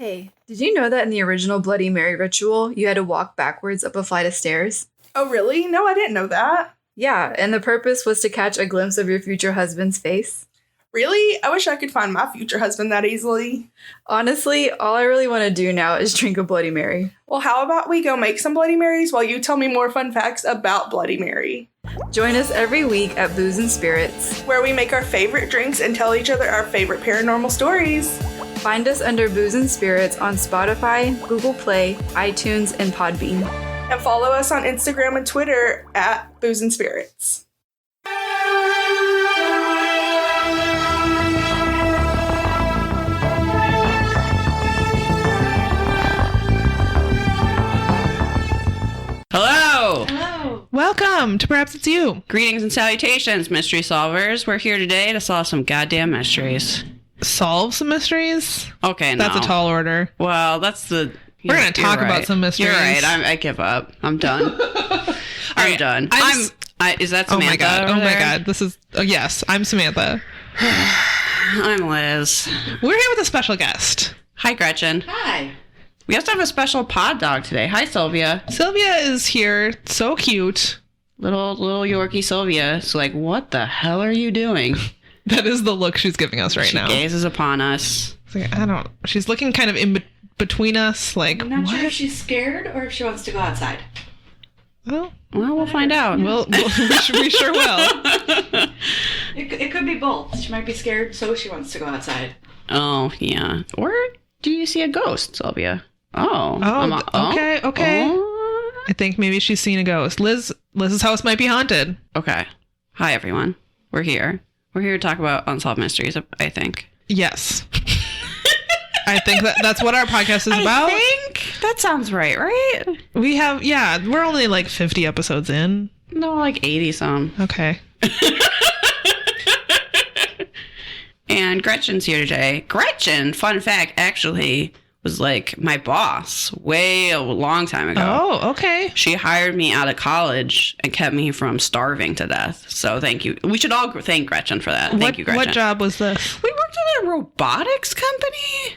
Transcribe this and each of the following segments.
Hey, did you know that in the original Bloody Mary ritual, you had to walk backwards up a flight of stairs? Oh, really? No, I didn't know that. Yeah, and the purpose was to catch a glimpse of your future husband's face. Really? I wish I could find my future husband that easily. Honestly, all I really want to do now is drink a Bloody Mary. Well, how about we go make some Bloody Marys while you tell me more fun facts about Bloody Mary? Join us every week at Booze and Spirits, where we make our favorite drinks and tell each other our favorite paranormal stories. Find us under Booze and Spirits on Spotify, Google Play, iTunes, and Podbean. And follow us on Instagram and Twitter at Booze and Spirits. Hello! Hello! Welcome to Perhaps It's You. Greetings and salutations, mystery solvers. We're here today to solve some goddamn mysteries. Solve some mysteries? Okay, no. That's a tall order. Well, that's the... We're going to talk about some mysteries. You're right. I give up. I'm done. I'm done. Is that Samantha? Oh my god. over Oh my there? god. This is... yes, I'm Samantha. I'm Liz. We're here with a special guest. Hi, Gretchen. Hi! We also have a special pod dog today. Hi, Sylvia. Sylvia is here. So cute. Little Yorkie Sylvia. It's like, what the hell are you doing? That is the look she's giving us right now. She gazes upon us. It's like, she's looking kind of in between us. Like, I'm not what? sure if she's scared or if she wants to go outside. Well, We'll find out. we sure will. It could be both. She might be scared, so she wants to go outside. Oh, yeah. Or do you see a ghost, Sylvia? Oh. Okay. Oh. I think maybe she's seen a ghost. Liz's house might be haunted. Okay. Hi, everyone. We're here. We're here to talk about unsolved mysteries, I think. Yes. I think that's what our podcast is about. I think that sounds right? We have, we're only like 50 episodes in. No, like 80 some. Okay. And Gretchen's here today. Gretchen, fun fact, actually was like my boss a long time ago. Oh, okay. She hired me out of college and kept me from starving to death. So thank you. We should all thank Gretchen for that. Thank you, Gretchen. What job was this? We worked at a robotics company.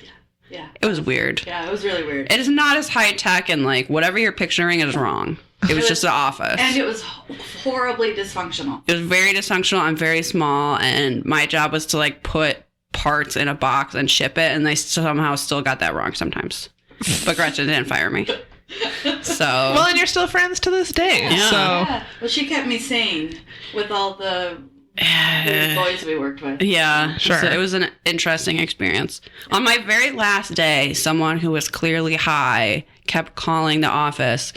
Yeah. It was weird. Yeah, it was really weird. It is not as high tech and like whatever you're picturing is wrong. It was just an office. And it was horribly dysfunctional. It was very dysfunctional and very small. And my job was to like put parts in a box and ship it. And they somehow still got that wrong sometimes. But Gretchen didn't fire me. So. Well, and you're still friends to this day. Yeah. So. Yeah. Well, she kept me sane with all the boys we worked with. Yeah, sure. So it was an interesting experience. On my very last day, someone who was clearly high kept calling the office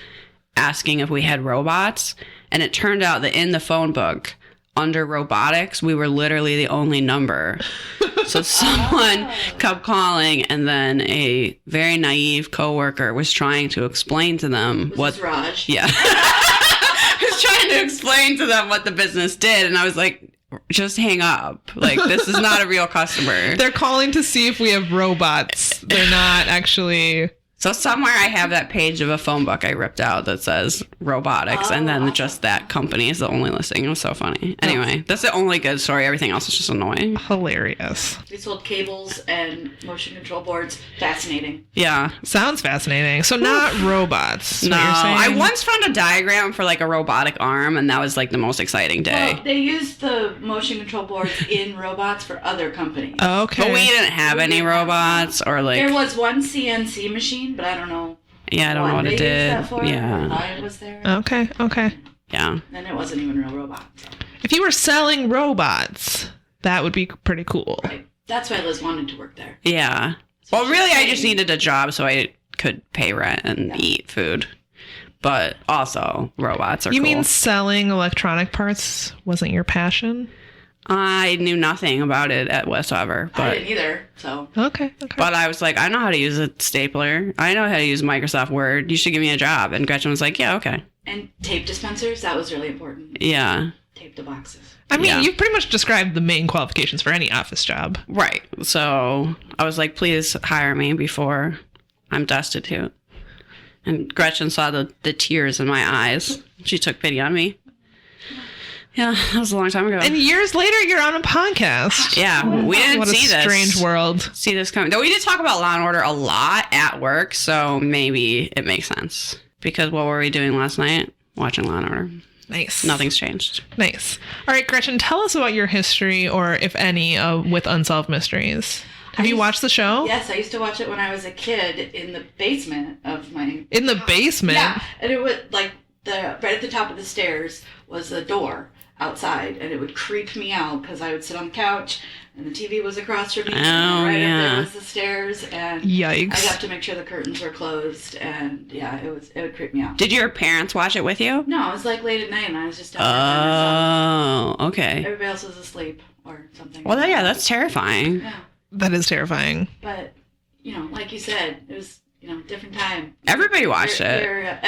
asking if we had robots. And it turned out that in the phone book, under robotics, we were literally the only number. So someone kept calling, and then a very naive coworker was trying to explain to them Was this Raj? Yeah. I was trying to explain to them what the business did, and I was like, just hang up. Like, this is not a real customer. They're calling to see if we have robots. They're not actually... So somewhere I have that page of a phone book I ripped out that says robotics, and then just that company is the only listing. It was so funny. Anyway, that's the only good story. Everything else is just annoying. Hilarious. They sold cables and motion control boards. Fascinating. Yeah. Sounds fascinating. So not robots. No, what you're saying? I once found a diagram for like a robotic arm, and that was like the most exciting day. Well, they used the motion control boards in robots for other companies. Okay. But we didn't have any robots or like... There was one CNC machine, but I don't know. Yeah, I don't know what they it used did. that for, Yeah. or why it was there. Okay. Yeah. And it wasn't even real robots. If you were selling robots, that would be pretty cool. Right. That's why Liz wanted to work there. Yeah. So Well, she's really, I saying- just needed a job so I could pay rent and eat food. But also, robots are You cool. mean selling electronic parts wasn't your passion? I knew nothing about it whatsoever. I But didn't either, so. Okay. But I was like, I know how to use a stapler. I know how to use Microsoft Word. You should give me a job. And Gretchen was like, yeah, okay. And tape dispensers, that was really important. Yeah. Tape the boxes. I mean, Yeah. you've pretty much described the main qualifications for any office job. Right. So I was like, please hire me before I'm destitute. And Gretchen saw the tears in my eyes. She took pity on me. Yeah, that was a long time ago. And years later, you're on a podcast. Yeah, we didn't What a see this. strange world. See this coming. Though we did talk about Law and Order a lot at work, so maybe it makes sense. Because what were we doing last night? Watching Law and Order. Nice. Nothing's changed. Nice. All right, Gretchen, tell us about your history, or if any, with Unsolved Mysteries. Have you watched the show? Yes, I used to watch it when I was a kid in the basement of my... In the basement? Yeah, and it would, like, right at the top of the stairs was a door outside, and it would creep me out because I would sit on the couch, and the TV was across from me, and right up there was the stairs, and Yikes. I'd have to make sure the curtains were closed, and yeah, it would creep me out. Did your parents watch it with you? No, it was like late at night, and I was just down there by myself. Oh, okay. Everybody else was asleep or something. Well, yeah, that's terrifying. Yeah, That is terrifying. but, like you said, it was, different time. Everybody watched it.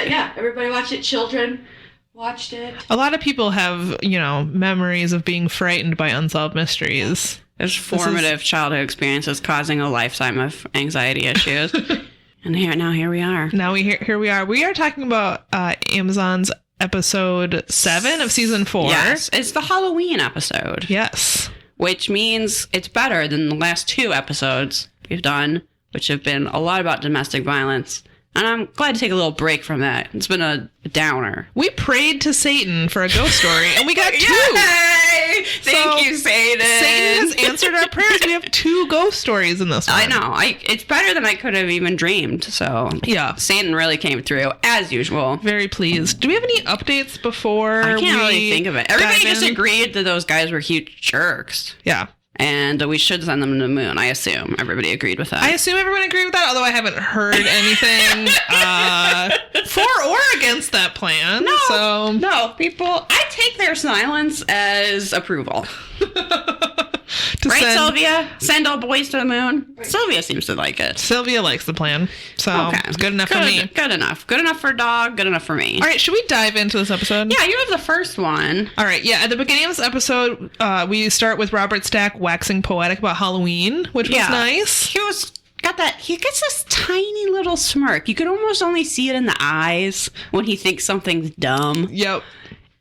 Yeah, everybody watched it. Children watched it. A lot of people have, memories of being frightened by Unsolved Mysteries. There's formative childhood experiences causing a lifetime of anxiety issues. And here we are. Now here we are. We are talking about Amazon's episode 7 of season 4. Yes, it's the Halloween episode. Yes. Which means it's better than the last 2 episodes we've done, which have been a lot about domestic violence. And I'm glad to take a little break from that. It's been a downer. We prayed to Satan for a ghost story, and we got 2. Yay! Thank you, Satan. Satan has answered our prayers. We have 2 ghost stories in this one. I know. It's better than I could have even dreamed. So Yeah. Satan really came through, as usual. Very pleased. Do we have any updates before I can't really we think of it. Everybody dive just in? agreed that those guys were huge jerks. Yeah. And we should send them to the moon, I assume. Everybody agreed with that. I assume everyone agreed with that, although I haven't heard anything for or against that plan. No, people, I take their silence as approval. Right, Sylvia? Send all boys to the moon? Sylvia seems to like it. Sylvia likes the plan, so it's good enough for me. Good enough. Good enough for a dog, good enough for me. All right, should we dive into this episode? Yeah, you have the first one. All right, yeah. At the beginning of this episode, we start with Robert Stack waxing poetic about Halloween, which was nice. He gets this tiny little smirk. You could almost only see it in the eyes when he thinks something's dumb. Yep.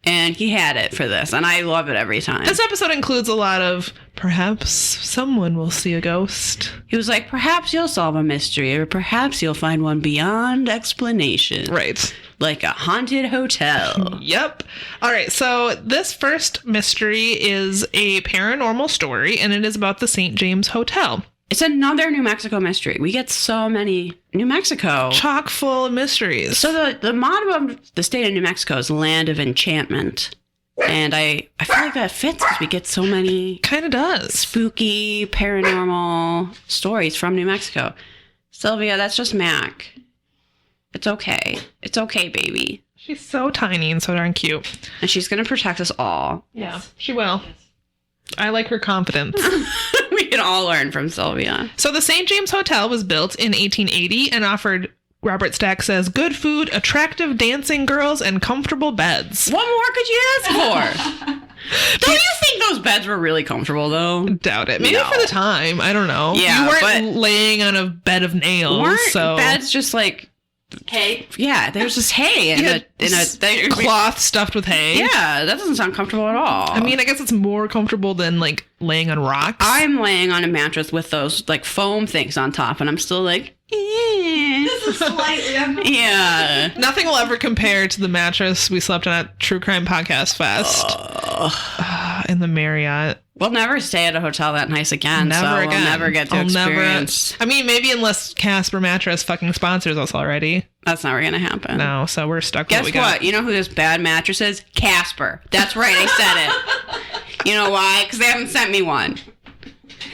And he had it for this, and I love it every time. This episode includes a lot of, perhaps someone will see a ghost. He was like, perhaps you'll solve a mystery, or perhaps you'll find one beyond explanation. Right. Like a haunted hotel. Yep. All right, so this first mystery is a paranormal story, and it is about the St. James Hotel. It's another New Mexico mystery. We get so many New Mexico. Chock full of mysteries. So the motto of the state of New Mexico is Land of Enchantment. And I feel like that fits because we get so many kind of does. Spooky, paranormal stories from New Mexico. Sylvia, that's just Mac. It's okay. It's okay, baby. She's so tiny and so darn cute. And she's going to protect us all. Yeah, she will. I like her confidence. We can all learn from Sylvia. So the St. James Hotel was built in 1880 and offered, Robert Stack says, good food, attractive dancing girls, and comfortable beds. What more could you ask for? Don't you think those beds were really comfortable, though? Doubt it. Maybe for the time. I don't know. Yeah, you weren't laying on a bed of nails. Weren't beds just like... Hay? Yeah, there's just hay in a cloth stuffed with hay. Yeah, that doesn't sound comfortable at all. I mean, I guess it's more comfortable than like laying on rocks. I'm laying on a mattress with those like foam things on top, and I'm still like, This is slightly uncomfortable. Yeah. Nothing will ever compare to the mattress we slept on at True Crime Podcast Fest in the Marriott. We'll never stay at a hotel that nice again. We'll never get to experience. I mean, maybe unless Casper Mattress fucking sponsors us already. That's never going to happen. No, so we're stuck with Guess what we got. what? You know who this bad mattress is? Casper. That's right, I said it. You know why? Because they haven't sent me one.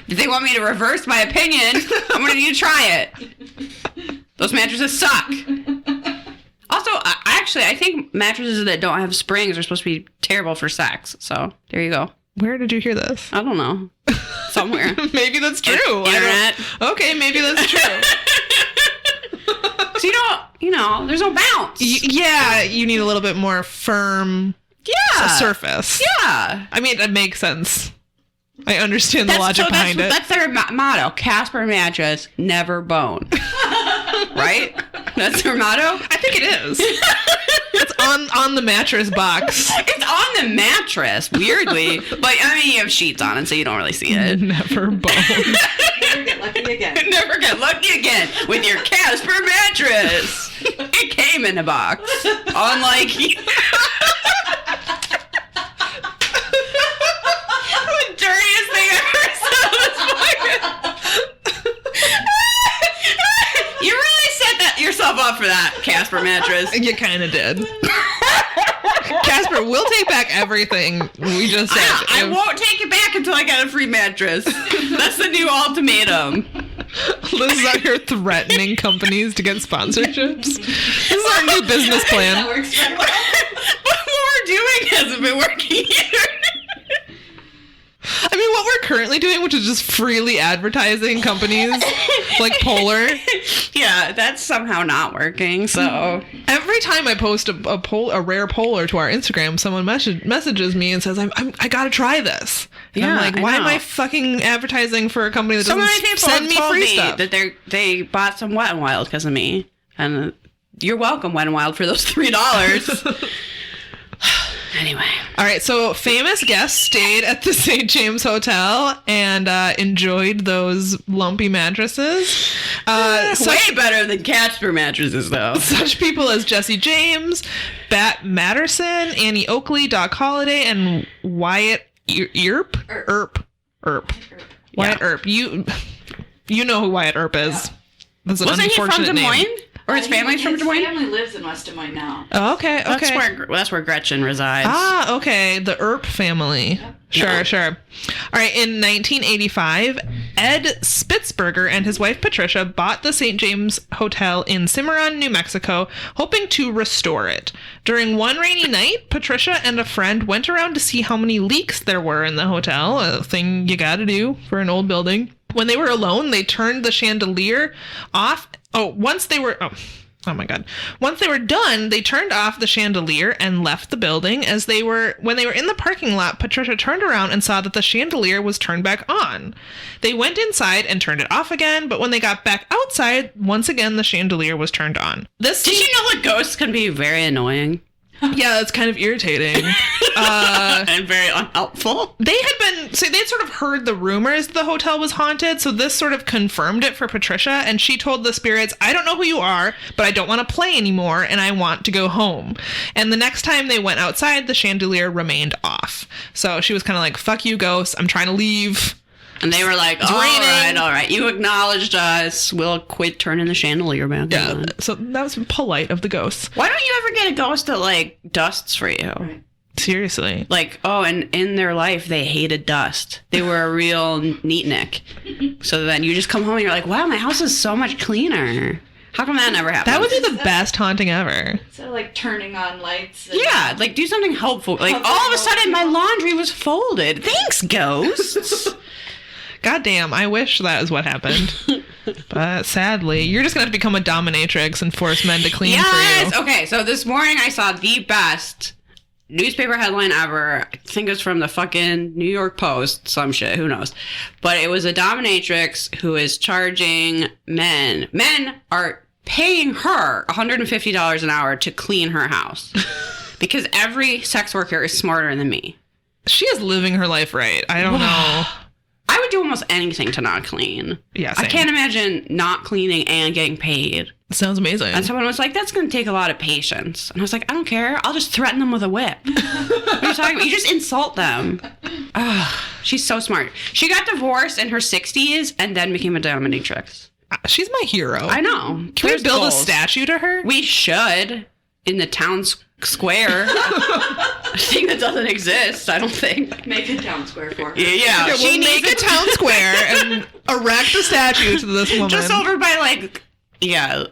If they want me to reverse my opinion, I'm going to need to try it. Those mattresses suck. Also, I think mattresses that don't have springs are supposed to be terrible for sex. So, there you go. Where did you hear this? I don't know. Somewhere. Maybe that's true. Internet. Okay, maybe that's true. So there's no bounce. Yeah, you need a little bit more firm surface. Yeah. I mean, it makes sense. I understand the logic behind it. That's their motto. Casper mattress, never bone. Right? That's their motto? I think it is. It's on the mattress box. It's on the mattress, weirdly. But I mean, you have sheets on it, so you don't really see it. Never bone. Never get lucky again. Never get lucky again with your Casper mattress. It came in a box. Unlike the dirtiest thing I ever saw this podcast. You really set that yourself up for that, Casper mattress. You kind of did. Casper, we'll take back everything we just said. I won't take it back until I get a free mattress. That's the new ultimatum. Liz is out here threatening companies to get sponsorships. This is our new business That plan. works very well. But what we're doing hasn't been working either. I mean, what we're currently doing, which is just freely advertising companies like Polar. Yeah, that's somehow not working. So Every time I post a rare Polar to our Instagram, someone messages me and says, I gotta try this. And Yeah, I'm like, I why am know. I fucking advertising for a company that so many doesn't people send me told free me stuff? that they bought some Wet n Wild because of me, and you're welcome, Wet n Wild, for those $3. Anyway. All right, so famous guests stayed at the St. James Hotel and enjoyed those lumpy mattresses. Way better than Casper mattresses, though. Such people as Jesse James, Bat Matterson, Annie Oakley, Doc Holliday, and Wyatt Earp. Wyatt Earp. You know who Wyatt Earp is. That's an Wasn't he from unfortunate Des Moines? name. Or his family's from Des Moines? His family lives in West Des Moines now. Oh, okay. That's where Gretchen resides. Ah, okay. The Earp family. Sure. All right. In 1985, Ed Spitzberger and his wife Patricia bought the St. James Hotel in Cimarron, New Mexico, hoping to restore it. During one rainy night, Patricia and a friend went around to see how many leaks there were in the hotel, a thing you gotta do for an old building. When they were alone, they turned the chandelier off. Once they were done, they turned off the chandelier and left the building. When they were in the parking lot, Patricia turned around and saw that the chandelier was turned back on. They went inside and turned it off again, but when they got back outside, once again the chandelier was turned on. Did you know that ghosts can be very annoying? Yeah, it's kind of irritating. And very unhelpful. They'd sort of heard the rumors the hotel was haunted, so this sort of confirmed it for Patricia, and she told the spirits, I don't know who you are, but I don't want to play anymore, and I want to go home. And the next time they went outside, the chandelier remained off. So she was kind of like, fuck you, ghosts, I'm trying to leave. And they were like, all raining. right, you acknowledged us. We'll quit turning the chandelier back on. So that was polite of the ghosts. Why don't you ever get a ghost that, like, dusts for you? Right. Seriously. Like, and in their life, they hated dust. They were a real neatnik. So then you just come home and you're like, wow, my house is so much cleaner. How come that never happened? That would be the best haunting ever. So like turning on lights. And Yeah, like, do something helpful. Like, all of a sudden, my laundry was folded. Thanks, ghosts. God damn, I wish that was what happened. But sadly, you're just going to have to become a dominatrix and force men to clean for you. Okay, so this morning I saw the best newspaper headline ever. I think it was from the fucking New York Post, some shit, who knows. But it was a dominatrix who is charging men. Men are paying her $150 an hour to clean her house. Because every sex worker is smarter than me. She is living her life right. I don't know. I would do almost anything to not clean. Yeah, I same. can't imagine not cleaning and getting paid. Sounds amazing. And someone was like, that's going to take a lot of patience. And I was like, I don't care. I'll just threaten them with a whip. What are you talking about? You just insult them. She's so smart. She got divorced in her 60s and then became a dominatrix. She's my hero. I know. Can we build goals. a statue to her? We should. In the town square. A thing that doesn't exist, I don't think. make a town square for her. Yeah. We'll She make needs a town square and erect a statue to this woman. just over by, like, yeah.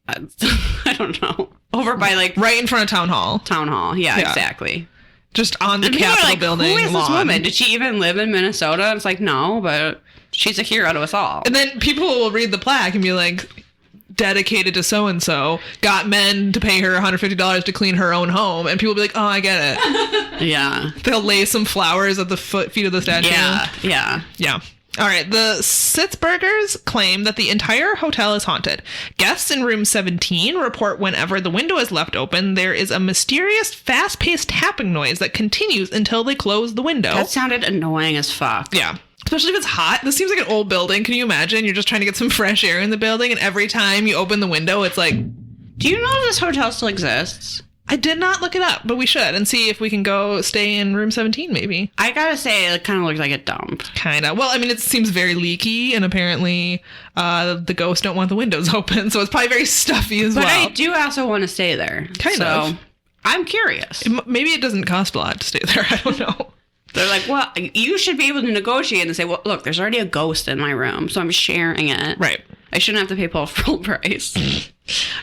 I don't know. Over by, like, right in front of town hall. town hall. Yeah, exactly. Just on the And people are Capitol like, building who is lawn. this woman? Did she even live in Minnesota? And it's like, no, but she's a hero to us all. And then people will read the plaque and be like, dedicated to so-and-so, got men to pay her $150 to clean her own home. And people will be like, oh, I get it. Yeah. They'll lay some flowers at the feet of the statue. Yeah. Yeah. All right, the Sitzbergers claim that the entire hotel is haunted. Guests in room 17 report whenever the window is left open, there is a mysterious, fast-paced tapping noise that continues until they close the window. That sounded annoying as fuck. Yeah. Especially if it's hot. This seems like an old building. Can you imagine? You're just trying to get some fresh air in the building, and every time you open the window, it's like... Do you know this hotel still exists? I did not look it up, but we should and see if we can go stay in room 17 maybe. I gotta say, it kind of looks like a dump. Kind of. Well, I mean, it seems very leaky, and apparently the ghosts don't want the windows open, so it's probably very stuffy as but well. I do also want to stay there. Kind of. I'm curious. Maybe it doesn't cost a lot to stay there. I don't know. They're like, well, you should be able to negotiate and say, well, look, there's already a ghost in my room, so I'm sharing it. Right. I shouldn't have to pay full price.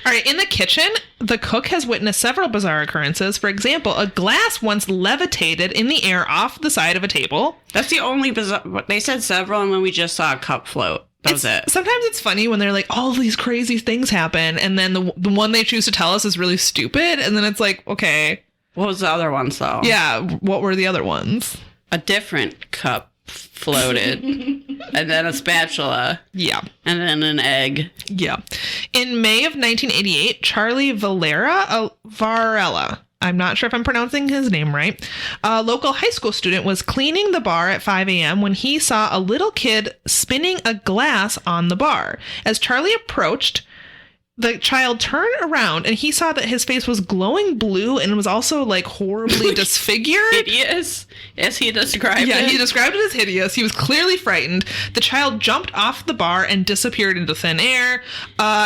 All right, in the kitchen, the cook has witnessed several bizarre occurrences. For example, a glass once levitated in the air off the side of a table. That's the only bizarre... They said several, and then we just saw a cup float. That was it. Sometimes it's funny when they're like, all these crazy things happen, and then the one they choose to tell us is really stupid, and then it's like, okay. What was the other ones, though? Yeah, what were the other ones? A different cup floated, and then a spatula. Yeah. And then an egg. Yeah. In May of 1988, Charlie Varela, I'm not sure if I'm pronouncing his name right, a local high school student was cleaning the bar at 5 a.m. when he saw a little kid spinning a glass on the bar. As Charlie approached, the child turned around and he saw that his face was glowing blue and was also like horribly disfigured. Hideous, as he described it. Yeah, he described it as hideous. He was clearly frightened. The child jumped off the bar and disappeared into thin air.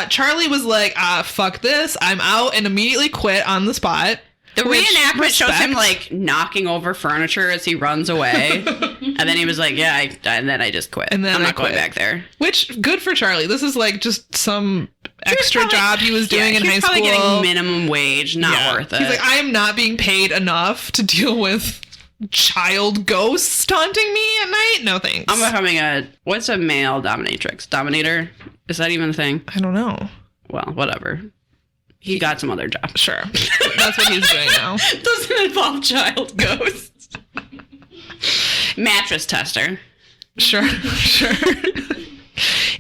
Charlie was like, fuck this, I'm out, and immediately quit on the spot. The reenactment shows him like knocking over furniture as he runs away. And then he was like, yeah, and then I just quit. And then I'm I not going quit. back there. Which, good for Charlie. This is like just some extra job he was doing in high school. He's probably getting minimum wage, not worth it. He's like, I am not being paid enough to deal with child ghosts taunting me at night. No thanks. I'm becoming what's a male dominatrix? Dominator? Is that even a thing? I don't know. Well, whatever. He got some other job. Sure. That's what he's doing now. Doesn't involve child ghosts. Mattress tester. Sure.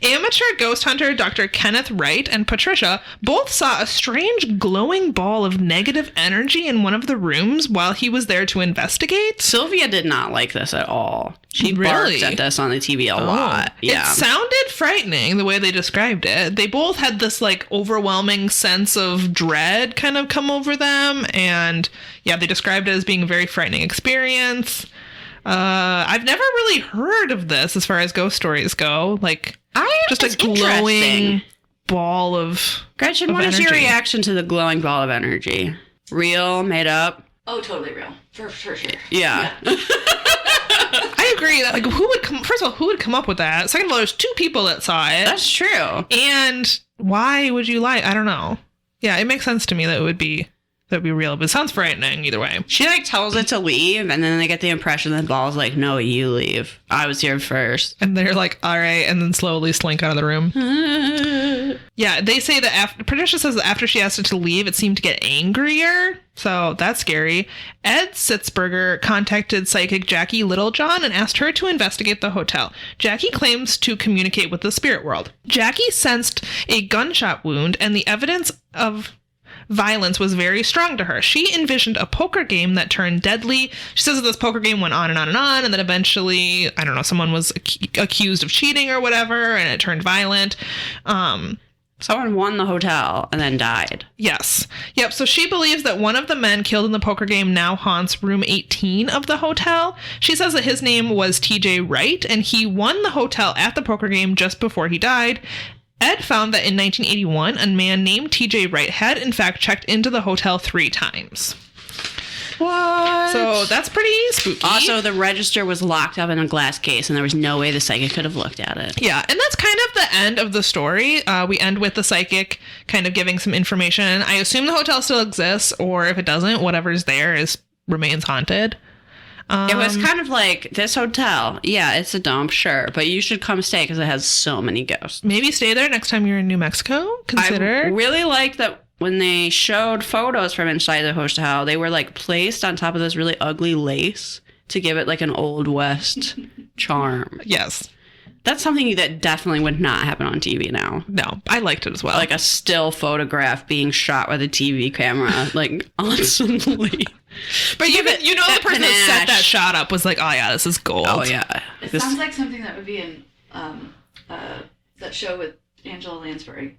Amateur ghost hunter Dr. Kenneth Wright and Patricia both saw a strange glowing ball of negative energy in one of the rooms while he was there to investigate. Sylvia did not like this at all. She Really? barked at this on the TV a lot. Yeah. It sounded frightening the way they described it. They both had this like overwhelming sense of dread kind of come over them. And yeah, they described it as being a very frightening experience. I've never really heard of this as far as ghost stories go. Like, just a glowing ball of Gretchen, what is your energy. reaction to the glowing ball of energy? Real? Made up? Oh, totally real. For sure. Yeah. I agree that like first of all, who would come up with that? Second of all, there's two people that saw it. That's true. And why would you lie? I don't know. Yeah, it makes sense to me that it would be real, but it sounds frightening either way. She like tells it to leave, and then they get the impression that Ball's like, no, you leave. I was here first. And they're like, all right, and then slowly slink out of the room. Yeah, they say that Patricia says that after she asked it to leave, it seemed to get angrier. So that's scary. Ed Sitzberger contacted psychic Jackie Littlejohn and asked her to investigate the hotel. Jackie claims to communicate with the spirit world. Jackie sensed a gunshot wound, and the evidence of violence was very strong to her. She envisioned a poker game that turned deadly. She says that this poker game went on and on and on, and then eventually, I don't know, someone was accused of cheating or whatever, and it turned violent. Someone won the hotel and then died. Yes. Yep. So she believes that one of the men killed in the poker game now haunts room 18 of the hotel. She says that his name was TJ Wright, and he won the hotel at the poker game just before he died. Ed found that in 1981, a man named TJ Wright had, in fact, checked into the hotel 3 times. What? So that's pretty spooky. Also, the register was locked up in a glass case, and there was no way the psychic could have looked at it. Yeah, and that's kind of the end of the story. We end with the psychic kind of giving some information. I assume the hotel still exists, or if it doesn't, whatever's there remains haunted. It was kind of like, this hotel, yeah, it's a dump, sure, but you should come stay because it has so many ghosts. Maybe stay there next time you're in New Mexico. Consider. I really liked that when they showed photos from inside the hotel, they were like placed on top of this really ugly lace to give it like an Old West charm. Yes. That's something that definitely would not happen on TV now. No, I liked it as well. Like a still photograph being shot with a TV camera, like awesomely. But you know the person that set that shot up was like, oh yeah, this is gold. Oh yeah. It sounds like something that would be in that show with Angela Lansbury.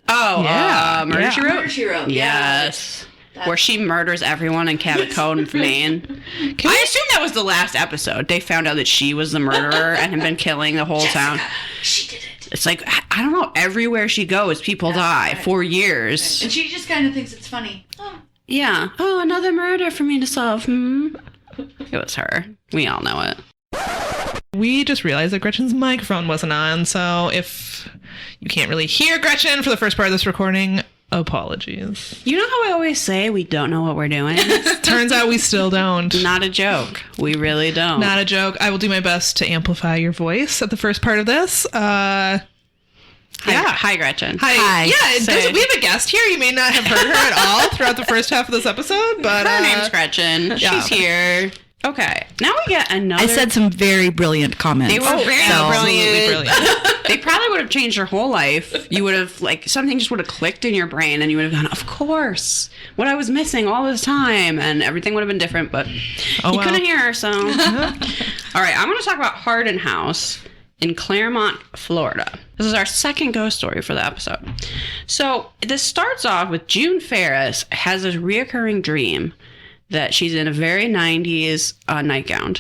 Oh, yeah. Murder, She Wrote? Murder, She Wrote. Yes. Yeah. Where she murders everyone in Cabot Cove, Maine. I assume that was the last episode. They found out that she was the murderer and had been killing the whole town. She did it. It's like, I don't know, everywhere she goes, people die for years. And she just kind of thinks it's funny. Oh. Yeah. Oh, another murder for me to solve. It was her. We all know it. We just realized that Gretchen's microphone wasn't on, so if you can't really hear Gretchen for the first part of this recording, apologies. You know how I always say we don't know what we're doing? Turns out we still don't. Not a joke. We really don't. Not a joke. I will do my best to amplify your voice at the first part of this. Hi, Gretchen. Hi. Yeah, we have a guest here. You may not have heard her at all throughout the first half of this episode, but her name's Gretchen. Yeah. She's here. Okay, now we get another. I said some very brilliant comments. They were very absolutely brilliant. They probably would have changed your whole life. You would have, like, something just would have clicked in your brain and you would have gone, of course, what I was missing all this time, and everything would have been different, but you couldn't hear her, so. All right, I'm going to talk about Hardin House in Claremont, Florida. This is our second ghost story for the episode. So this starts off with June Ferris has this reoccurring dream that she's in a very 90s nightgown.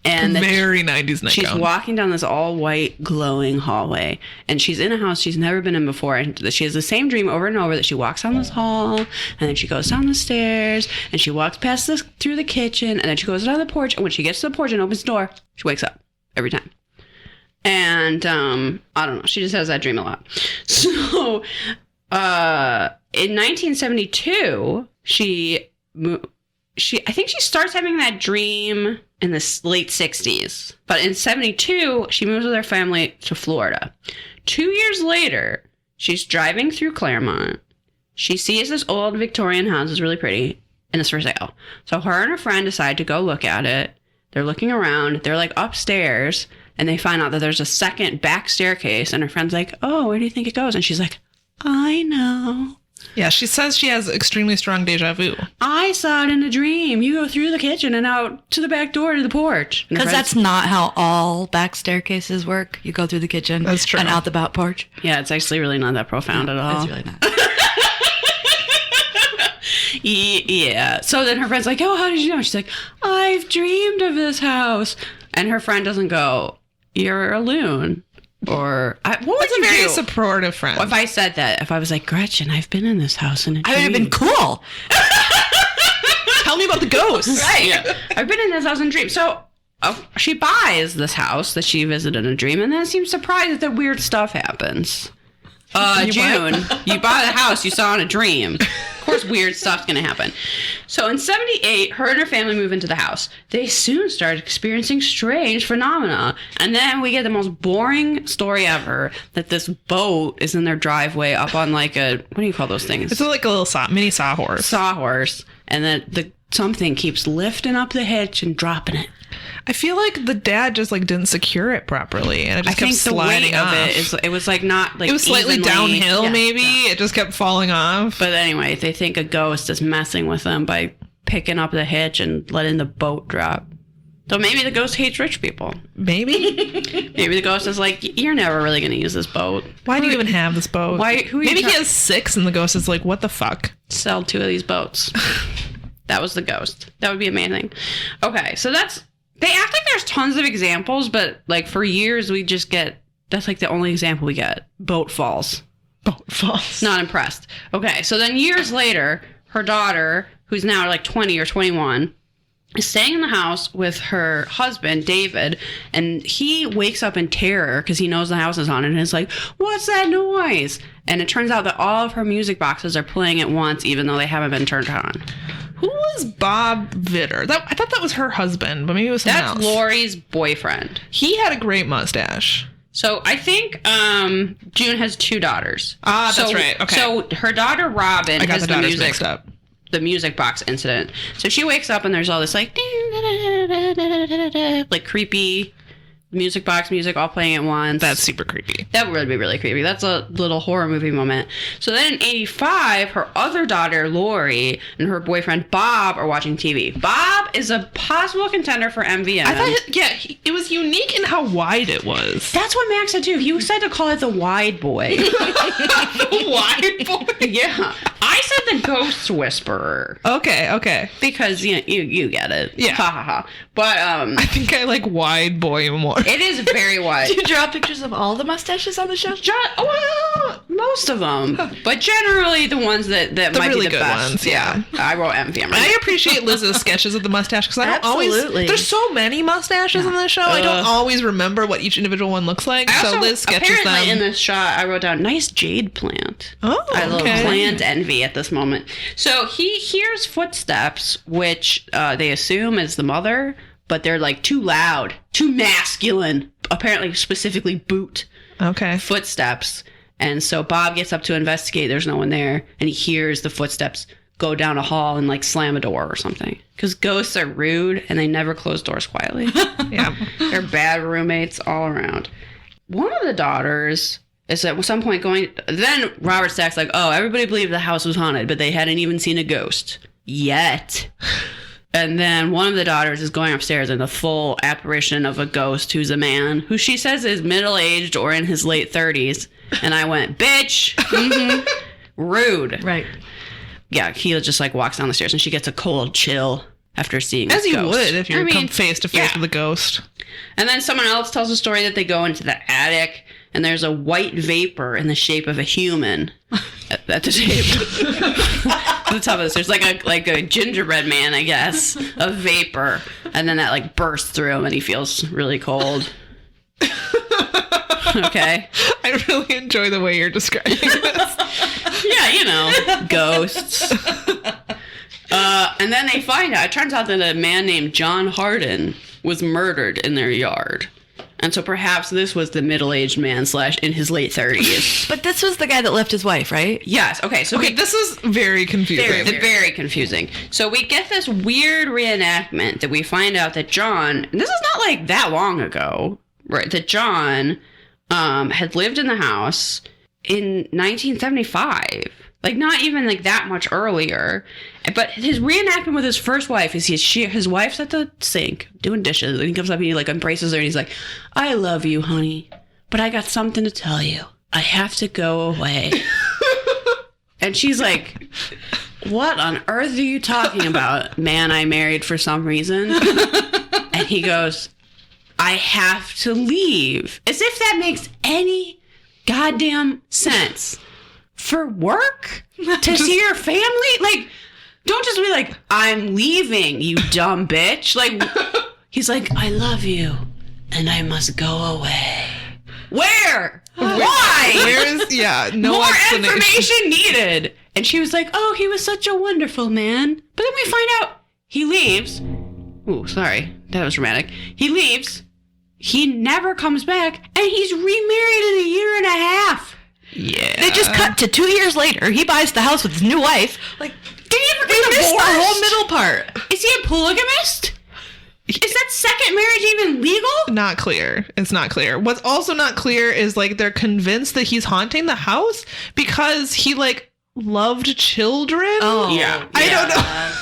And very 90s nightgown. She's walking down this all-white, glowing hallway. And she's in a house she's never been in before. And she has the same dream over and over that she walks down this hall, and then she goes down the stairs, and she walks past this through the kitchen, and then she goes down the porch. And when she gets to the porch and opens the door, she wakes up every time. And I don't know. She just has that dream a lot. So in 1972, I think she starts having that dream in the late 60s. But in 72, she moves with her family to Florida. 2 years later, she's driving through Claremont. She sees this old Victorian house. It's really pretty. And it's for sale. So her and her friend decide to go look at it. They're looking around. They're like upstairs. And they find out that there's a second back staircase. And her friend's like, oh, where do you think it goes? And she's like, I know. Yeah, she says she has extremely strong deja vu. I saw it in a dream. You go through the kitchen and out to the back door to the porch. Because that's not how all back staircases work. You go through the kitchen That's true. and out the back porch. Yeah, it's actually really not that profound at all. It's really not. Yeah. So then her friend's like, oh, how did you know? She's like, I've dreamed of this house. And her friend doesn't go, you're a loon. Or, what would you Very do? supportive friend. If I said that, if I was like, Gretchen, I've been in this house in a dream. I would have been cool. Tell me about the ghosts. Right. Yeah. I've been in this house in a dream. So she buys this house that she visited in a dream and then seems surprised that weird stuff happens. June, you buy the house you saw in a dream. Of course, weird stuff's going to happen. So in 78, her and her family move into the house. They soon start experiencing strange phenomena. And then we get the most boring story ever, that this boat is in their driveway up on like a, what do you call those things? It's like a little mini sawhorse. Sawhorse. And then something keeps lifting up the hitch and dropping it. I feel like the dad just like didn't secure it properly, and it just kept sliding off. It was like not like it was slightly evenly, downhill, yeah, maybe. yeah. It just kept falling off. But anyway, they think a ghost is messing with them by picking up the hitch and letting the boat drop. So maybe the ghost hates rich people. Maybe. Maybe the ghost is like, you're never really going to use this boat. Why do you even have this boat? Who are you Maybe he has 6, and the ghost is like, what the fuck? Sell 2 of these boats. That was the ghost. That would be amazing. Okay, so they act like there's tons of examples, but like for years we just get, that's like the only example we get. Boat falls. Boat falls. Not impressed. Okay, so then years later, her daughter, who's now like 20 or 21, is staying in the house with her husband, David, and he wakes up in terror because he knows the house is on it and is like, what's that noise? And it turns out that all of her music boxes are playing at once, even though they haven't been turned on. Who was Bob Vitter? I thought that was her husband, but maybe it was someone else. That's Lori's boyfriend. He had a great mustache. So I think June has 2 daughters. Ah, that's right. Okay. So her daughter Robin has the music mixed up. The music box incident. So she wakes up and there's all this like creepy music box music all playing at once. That's super creepy. That would be really creepy. That's a little horror movie moment. So then in 85, her other daughter, Lori, and her boyfriend, Bob, are watching TV. Bob is a possible contender for MVM. I thought, it was unique in how wide it was. That's what Max said too. He said to call it the wide boy. The wide boy? Yeah. I said the ghost whisperer. Okay. Because, you get it. Yeah. Ha ha ha. But, I think I like wide boy more. it is very wide. Do you draw pictures of all the mustaches on the show? Well, most of them, but generally the ones that might really be the good best. ones, yeah. I wrote MVM. I appreciate Liz's sketches of the mustache because I don't always. Absolutely. There's so many mustaches in this show. I don't always remember what each individual one looks like. So Liz sketches apparently them. in this shot, I wrote down nice jade plant. Oh, I love okay. plant envy at this moment. So he hears footsteps, which they assume is the mother, but they're like too loud, too masculine. Apparently, specifically boot Okay. footsteps. And so Bob gets up to investigate. There's no one there. And he hears the footsteps go down a hall and like slam a door or something. Because ghosts are rude and they never close doors quietly. Yeah. They're bad roommates all around. One of the daughters is at some point going... Then Robert Stack's like, oh, everybody believed the house was haunted, but they hadn't even seen a ghost. Yet. And then one of the daughters is going upstairs in the full apparition of a ghost who's a man who she says is middle-aged or in his late 30s. And I went, bitch. Rude. Right. Yeah, he just like walks down the stairs and she gets a cold chill after seeing As this you ghost. would if you come face to face yeah. with a ghost. And then someone else tells a story that they go into the attic and there's a white vapor in the shape of a human at the shape. At the top of the stairs, like a gingerbread man, I guess, a vapor, and then that like bursts through him, and he feels really cold. Okay. I really enjoy the way you're describing this. Yeah, ghosts. And then they find out. It turns out that a man named John Harden was murdered in their yard. And so perhaps this was the middle-aged man / in his late 30s. But this was the guy that left his wife, right? Yes. Okay. So This is very confusing. very confusing. So we get this weird reenactment that we find out that John, and this is not like that long ago, right? That John had lived in the house in 1975. Like, not even like that much earlier. But his reenactment with his first wife is his wife's at the sink doing dishes. And he comes up and he like embraces her and he's like, I love you, honey, but I got something to tell you. I have to go away. And she's like, what on earth are you talking about, man I married for some reason? And he goes, I have to leave. As if that makes any goddamn sense. For work? To see your family? Like, don't just be like, I'm leaving, you dumb bitch. Like, he's like, I love you, and I must go away. Where? Why? Where's, no More explanation. information needed. And she was like, oh, he was such a wonderful man. But then we find out he leaves. Ooh, sorry. That was dramatic. He leaves. He never comes back, and he's remarried in a year and a half. Yeah. They just cut to 2 years later. He buys the house with his new wife. Like, Did he ever we get missed the divorced? whole middle part. Is he a polygamist? Is that second marriage even legal? Not clear. It's not clear. What's also not clear is like they're convinced that he's haunting the house because he like loved children. Oh, Yeah. I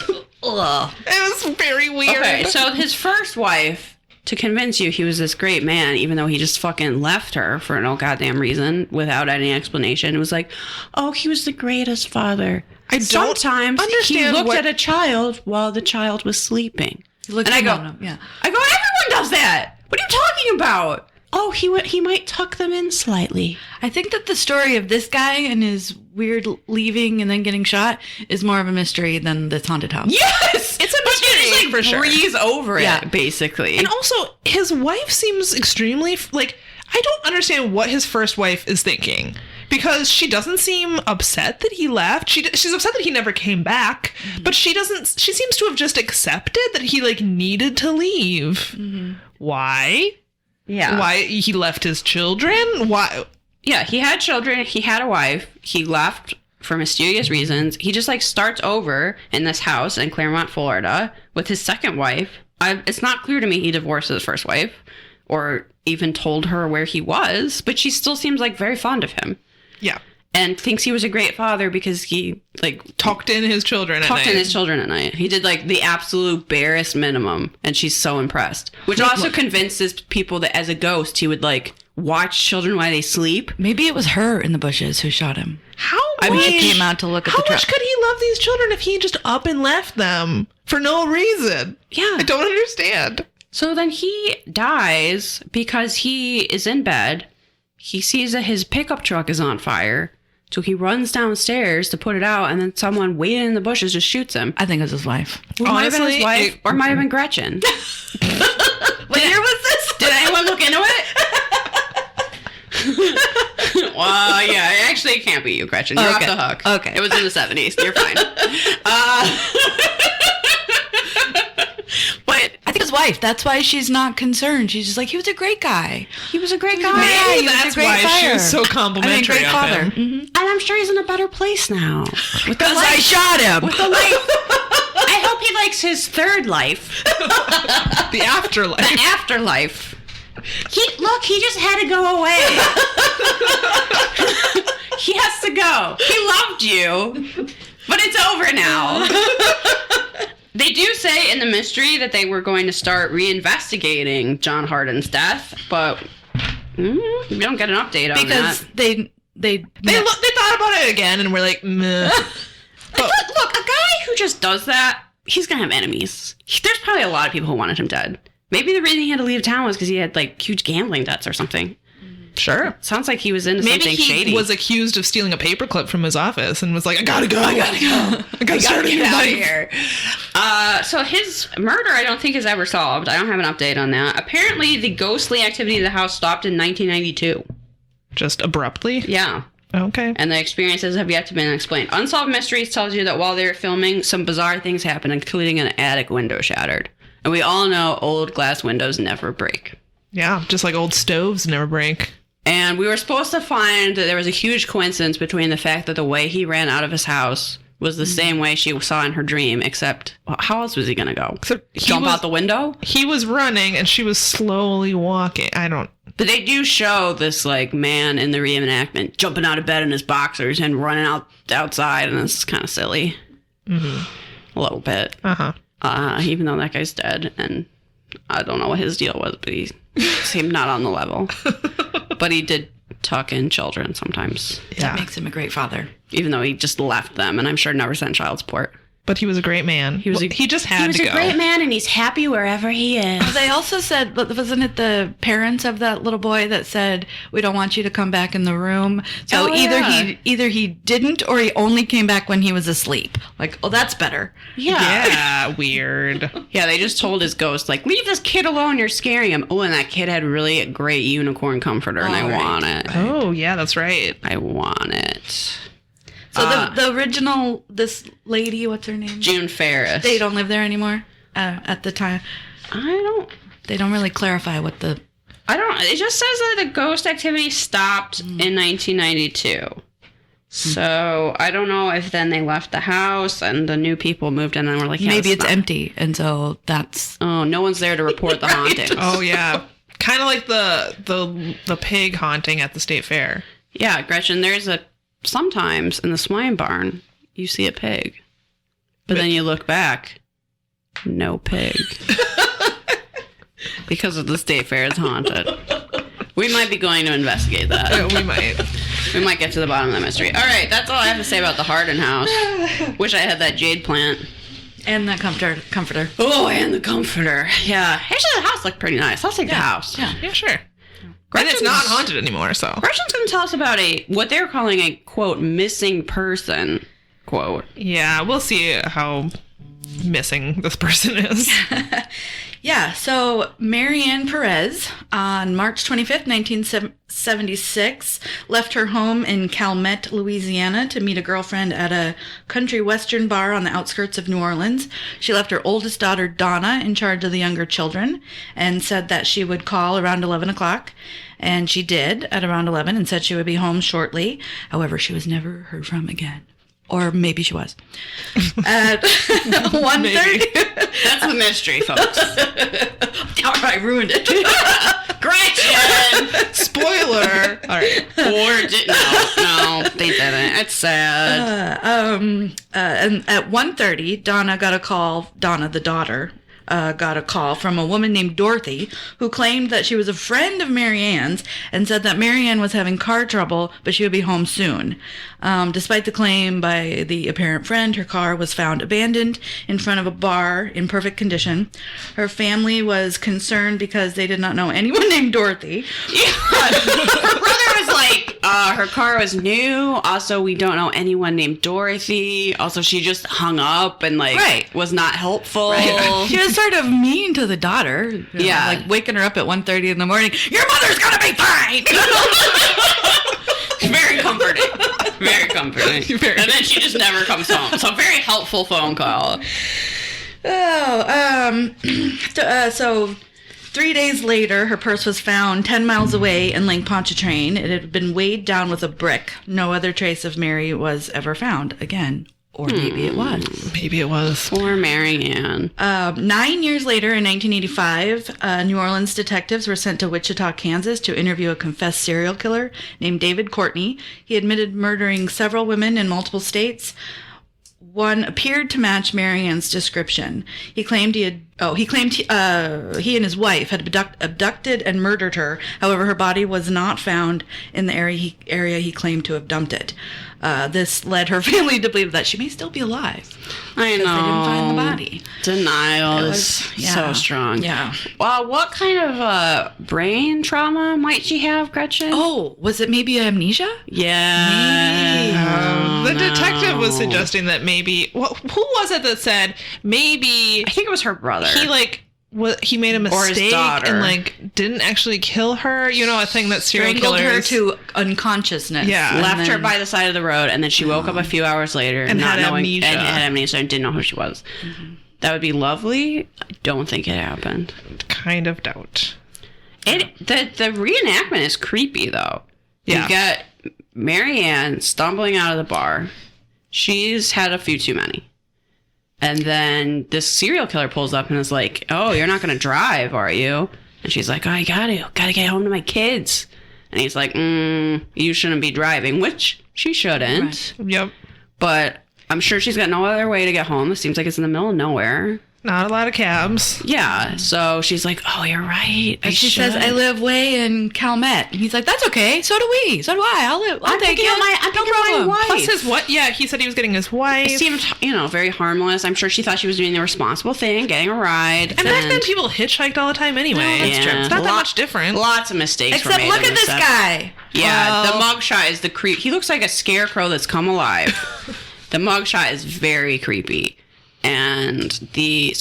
don't know. Ugh. It was very weird. Okay, so his first wife, to convince you he was this great man, even though he just fucking left her for no goddamn reason without any explanation, it was like, oh, he was the greatest father. I don't Sometimes he understand looked what- at a child while the child was sleeping. Look And I in go- on him, yeah. I go, everyone does that. What are you talking about? Oh, he might tuck them in slightly. I think that the story of this guy and his weird leaving and then getting shot is more of a mystery than this haunted house. Yes, It's a but you mystery, just like for sure. breeze over Yeah. it, basically. And also, his wife seems extremely like I don't understand what his first wife is thinking because she doesn't seem upset that he left. She's upset that he never came back, but she doesn't. She seems to have just accepted that he like needed to leave. Why? yeah, Why he left his children? Why? Yeah, he had children. He had a wife. He left for mysterious reasons. He just like starts over in this house in Claremont, Florida, with his second wife. It's not clear to me he divorced his first wife, or even told her where he was, but she still seems like very fond of him. Yeah. And thinks he was a great father because he Talked in his children at night. He did the absolute barest minimum, and she's so impressed. Which also convinces people that as a ghost, he would watch children while they sleep. Maybe it was her in the bushes who shot him. I mean, She came out to look at the how truck. much could he love these children if he just up and left them for no reason? Yeah. I don't understand. So then he dies because he is in bed. He sees that his pickup truck is on fire. So he runs downstairs to put it out, and then someone waiting in the bushes just shoots him. I think it was his wife. Well, might have been his wife, or might have been Gretchen. What year was this? Did anyone look into it? Well, yeah, actually, it can't be you, Gretchen. You're Okay. off the hook. Okay. It was in the 70s. You're fine. But I think his wife. That's why she's not concerned. She's just like, he was a great guy. he was a great guy. Maybe Maybe that's why she was so complimentary great of father. him. Mhm. And I'm sure he's in a better place now. Because I shot him. With the life. I hope he likes his third life. The afterlife. The afterlife. He just had to go away. He has to go. He loved you, but it's over now. They do say in the mystery that they were going to start reinvestigating John Harden's death, but we don't get an update on Because that. they They thought about it again and were like, meh. Look, a guy who just does that, he's gonna have enemies. There's probably a lot of people who wanted him dead. Maybe the reason he had to leave town was because he had huge gambling debts or something. Sure. Sounds like he was into Maybe something he shady. was accused of stealing a paperclip from his office and was like, I gotta go. I gotta start a new Get out of life. here. So his murder, I don't think, is ever solved. I don't have an update on that. Apparently, the ghostly activity of the house stopped in 1992. Just abruptly? Yeah. Okay. And the experiences have yet to be explained. Unsolved Mysteries tells you that while they were filming, some bizarre things happened, including an attic window shattered. And we all know old glass windows never break. Yeah, just like old stoves never break. And we were supposed to find that there was a huge coincidence between the fact that the way he ran out of his house was the same way she saw in her dream, except how else was he going to go? Jump out the window? He was running and she was slowly walking. But they do show this man in the reenactment jumping out of bed in his boxers and running outside, and it's kind of silly. Mm-hmm. A little bit. Even though that guy's dead, and I don't know what his deal was, but he seemed not on the level. But he did tuck in children sometimes. That makes him a great father. Even though he just left them, and I'm sure never sent child support. But he was a great man. He just had to go. He was a great man, and he's happy wherever he is. They also said, wasn't it the parents of that little boy that said, we don't want you to come back in the room? So either he didn't, or he only came back when he was asleep. That's better. Yeah. Weird. Yeah, they just told his ghost, leave this kid alone, you're scaring him. Oh, and that kid had really a great unicorn comforter, and I want it. Oh, yeah, that's right. I want it. So the original, this lady, what's her name? June Ferris. They don't live there anymore at the time. They don't really clarify what the... It just says that the ghost activity stopped in 1992. So I don't know if then they left the house and the new people moved in and were like, yeah, maybe it's empty. And so that's... Oh, no one's there to report the haunting. Oh, yeah. Kind of like the pig haunting at the state fair. Yeah, Gretchen, sometimes in the swine barn, you see a pig. But then you look back, no pig. Because of the state fair is haunted. We might be going to investigate that. Yeah, we might. We might get to the bottom of the mystery. All right, that's all I have to say about the Hardin house. Wish I had that jade plant. And the comforter. Oh, and the comforter. Yeah. Actually, the house looked pretty nice. I'll take the house. Yeah, sure. And it's not haunted anymore, so. Gretchen's going to tell us about what they're calling a, quote, missing person, quote. Yeah, we'll see how missing this person is. Yeah, so Marianne Perez, on March 25th, 1976, left her home in Calumet, Louisiana, to meet a girlfriend at a country western bar on the outskirts of New Orleans. She left her oldest daughter, Donna, in charge of the younger children, and said that she would call around 11 o'clock. And she did at around 11 and said she would be home shortly. However, she was never heard from again. Or maybe she was. At 1:30. That's the mystery, folks. I ruined it. Gretchen! Spoiler. All right. Or no, they didn't. It's sad. And at 1:30, Donna, the daughter, got a call from a woman named Dorothy who claimed that she was a friend of Mary Ann's and said that Mary Ann was having car trouble, but she would be home soon. Despite the claim by the apparent friend, her car was found abandoned in front of a bar in perfect condition. Her family was concerned because they did not know anyone named Dorothy. Her brother was like, her car was new. Also, we don't know anyone named Dorothy. Also, she just hung up and was not helpful. Right. She was sort of mean to the daughter. You know, like waking her up at 1:30 in the morning. Your mother's gonna be fine. Very comforting. Very comforting. And then she just never comes home. So very helpful phone call. So 3 days later, her purse was found 10 miles away in Lake Pontchartrain. It had been weighed down with a brick. No other trace of Mary was ever found again. Or maybe it was. Maybe it was. Poor Mary Ann. 9 years later, in 1985, New Orleans detectives were sent to Wichita, Kansas to interview a confessed serial killer named David Courtney. He admitted murdering several women in multiple states. One appeared to match Mary Ann's description. He claimed he and his wife had abducted and murdered her. However, her body was not found in the area he claimed to have dumped it. This led her family to believe that she may still be alive. I know. They didn't find the body. Denial is so strong. Yeah. What kind of brain trauma might she have, Gretchen? Oh, was it maybe amnesia? Yeah. The detective was suggesting that maybe. Well, who was it that said maybe? I think it was her brother. He made a mistake daughter. and didn't actually kill her. You know, a thing that serial Strangled killers her to unconsciousness. Yeah. left her by the side of the road, and then she woke up a few hours later And not had knowing amnesia. and had amnesia and didn't know who she was. Mm-hmm. That would be lovely. I don't think it happened. kind of doubt. The reenactment is creepy though. Yeah. You got Mary Ann stumbling out of the bar. She's had a few too many. And then this serial killer pulls up and is like, "Oh, you're not going to drive, are you?" And she's like, "Oh, I got to get home to my kids." And he's like, "You shouldn't be driving," which she shouldn't. Right. Yep. But I'm sure she's got no other way to get home. It seems like it's in the middle of nowhere. Not a lot of cabs. Yeah. So she's like, "Oh, you're right." And she says, "I live way in Calmet." And he's like, "That's okay. So do we. So do I. I'll take you. I'm picking my wife. Plus his what? Yeah, he said he was getting his wife. It seemed, very harmless. I'm sure she thought she was doing the responsible thing, getting a ride. And back then, people hitchhiked all the time anyway. That's true. It's not that much different. Lots of mistakes were Except made. look in at this set. guy. Yeah, the mugshot is the creep. He looks like a scarecrow that's come alive. The mugshot is very creepy. And they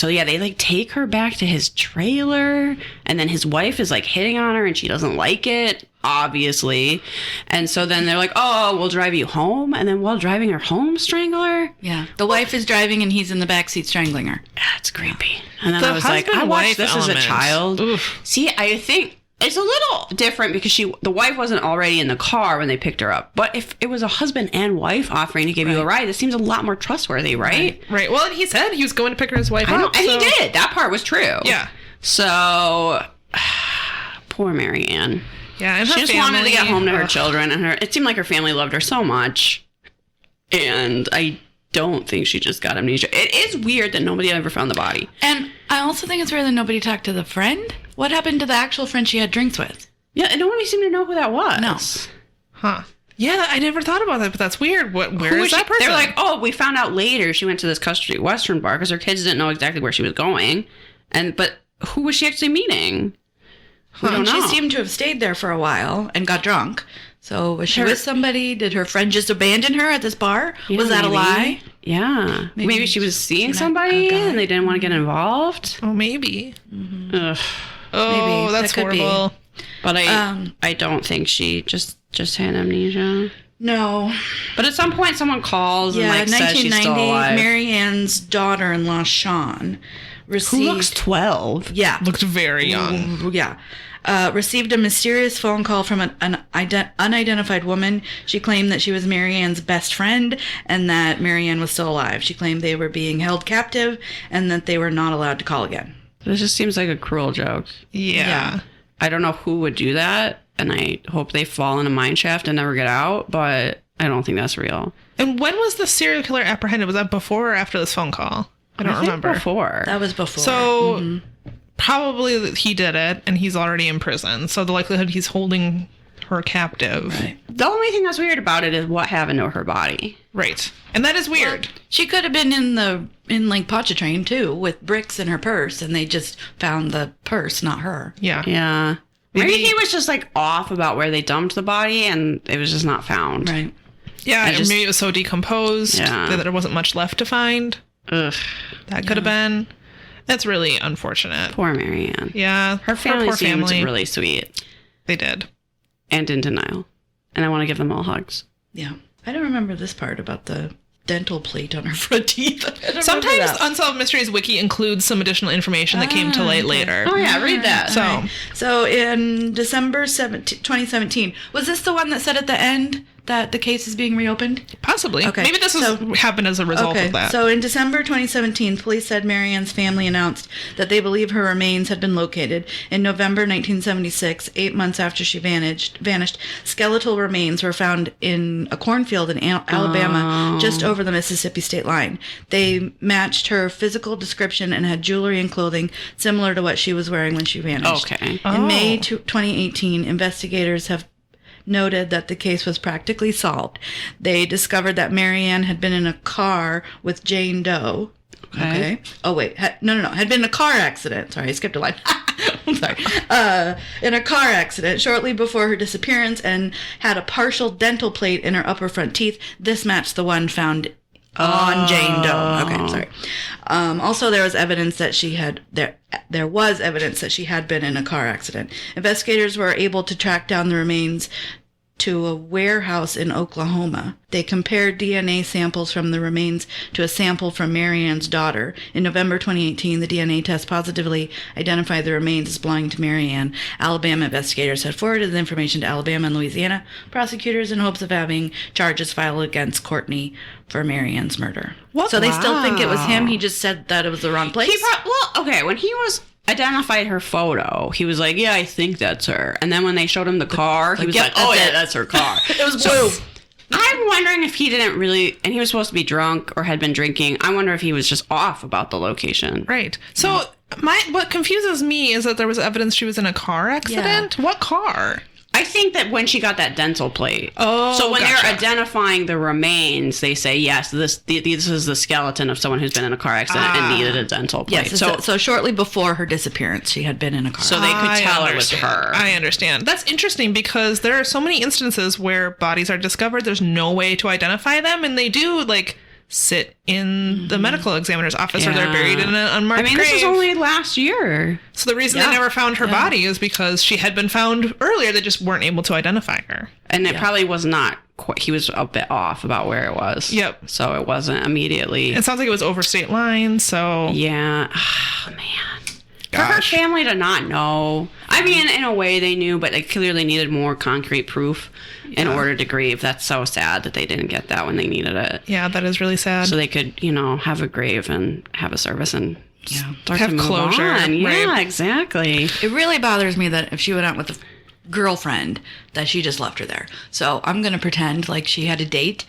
take her back to his trailer, and then his wife is like hitting on her and she doesn't like it, obviously. And so then they're like, "Oh, we'll drive you home." And then while driving her home, strangle her. Yeah. The wife is driving and he's in the backseat strangling her. That's creepy. And then The I was like, I husband-wife watched this as a element. child. Oof. See, I think it's a little different because the wife wasn't already in the car when they picked her up. But if it was a husband and wife offering to give you a ride, it seems a lot more trustworthy, right? Right. Well, and he said he was going to pick his wife I know, up. and so- he did. That part was true. Yeah. So, poor Mary Ann. Yeah, and her She just wanted to get family- home to her Ugh. children, and it seemed like her family loved her so much. And I don't think she just got amnesia. It is weird that nobody ever found the body. And I also think it's weird that nobody talked to the friend. What happened to the actual friend she had drinks with? Yeah, and nobody seemed to know who that was. No. Huh. Yeah, I never thought about that, but that's weird. Where Who is was that she? person? They were like, "Oh, we found out later she went to this country western bar because her kids didn't know exactly where she was going." But who was she actually meeting? We don't know. She seemed to have stayed there for a while and got drunk. So was she with somebody? Did her friend just abandon her at this bar? Yeah, was that a maybe. lie? Yeah. Maybe she was seeing somebody and they didn't want to get involved. Oh, maybe. Ugh. Oh, Maybe. that's That could be. horrible. But I don't think she just had amnesia. No. But at some point, someone calls and Yeah, says she's still 1990, alive. Mary Ann's daughter-in-law, Shawn, Who received... looks 12. Yeah. Looked very young. Yeah. received a mysterious phone call from an unidentified woman. She claimed that she was Marianne's best friend and that Marianne was still alive. She claimed they were being held captive and that they were not allowed to call again. This just seems like a cruel joke. Yeah. I don't know who would do that, and I hope they fall in a mine shaft and never get out, but I don't think that's real. And when was the serial killer apprehended? Was that before or after this phone call? I don't remember. Before. That was before. So probably he did it, and he's already in prison. So the likelihood he's holding her captive. Right. The only thing that's weird about it is what happened to her body. Right. And that is weird. She could have been in like Pontchartrain too, with bricks in her purse, and they just found the purse, not her. Yeah. Yeah. Maybe he was just like off about where they dumped the body and it was just not found. Right. Yeah, maybe it was so decomposed that there wasn't much left to find. Ugh. That could have been. That's really unfortunate. Poor Marianne. Yeah. Her family poor seemed family. really sweet. They did. And in denial. And I want to give them all hugs. Yeah. I don't remember this part about the dental plate on her front teeth. Sometimes Unsolved Mysteries Wiki includes some additional information that came to light later. Oh, yeah. Read that. So in December 2017, was this the one that said at the end that the case is being reopened? Possibly. Okay. Maybe this happened as a result of that. So in December 2017, police said Marianne's family announced that they believe her remains had been located. In November 1976, 8 months after she vanished, skeletal remains were found in a cornfield in Alabama, just over the Mississippi state line. They matched her physical description and had jewelry and clothing similar to what she was wearing when she vanished. Okay. In May 2018, investigators have noted that the case was practically solved. They discovered that Marianne had been in a car with Jane Doe. Okay. Oh, wait. Had been in a car accident. Sorry, I skipped a line. I'm sorry. In a car accident shortly before her disappearance and had a partial dental plate in her upper front teeth. This matched the one found on Jane Doe. Okay, I'm sorry. Also, there was evidence that there was evidence that she had been in a car accident. Investigators were able to track down the remains to a warehouse in Oklahoma. They compared DNA samples from the remains to a sample from Marianne's daughter. In November 2018, the DNA test positively identified the remains as belonging to Marianne. Alabama investigators had forwarded the information to Alabama and Louisiana prosecutors in hopes of having charges filed against Courtney for Marianne's murder. What? So they still think it was him. He just said that it was the wrong place. When he was identified her photo, he was like, yeah, I think that's her. And then when they showed him the car, he was like, oh yeah, that's her car. It was blue. I'm wondering if he didn't really, and he was supposed to be drunk or had been drinking. I wonder if he was just off about the location. Right. So what confuses me is that there was evidence she was in a car accident. Yeah. What car? I think that when she got that dental plate. Oh, so when gotcha. they're identifying the remains, they say, yes, this is the skeleton of someone who's been in a car accident and needed a dental plate. Yes, so shortly before her disappearance, she had been in a car. So they could tell it was her. I understand. That's interesting because there are so many instances where bodies are discovered. There's no way to identify them, and they do sit in the medical examiner's office or they're buried in an unmarked grave. This was only last year. So the reason they never found her body is because she had been found earlier. They just weren't able to identify her. And it probably was not quite, he was a bit off about where it was. Yep. So it wasn't immediately. It sounds like it was over state lines, so. Yeah. Oh, man. Gosh. For her family to not know. I mean, in a way they knew, but they clearly needed more concrete proof in order to grieve. That's so sad that they didn't get that when they needed it. Yeah, that is really sad. So they could, have a grave and have a service and start have to move closure. on. Yeah, right. exactly. It really bothers me that if she went out with a girlfriend, that she just left her there. So I'm going to pretend like she had a date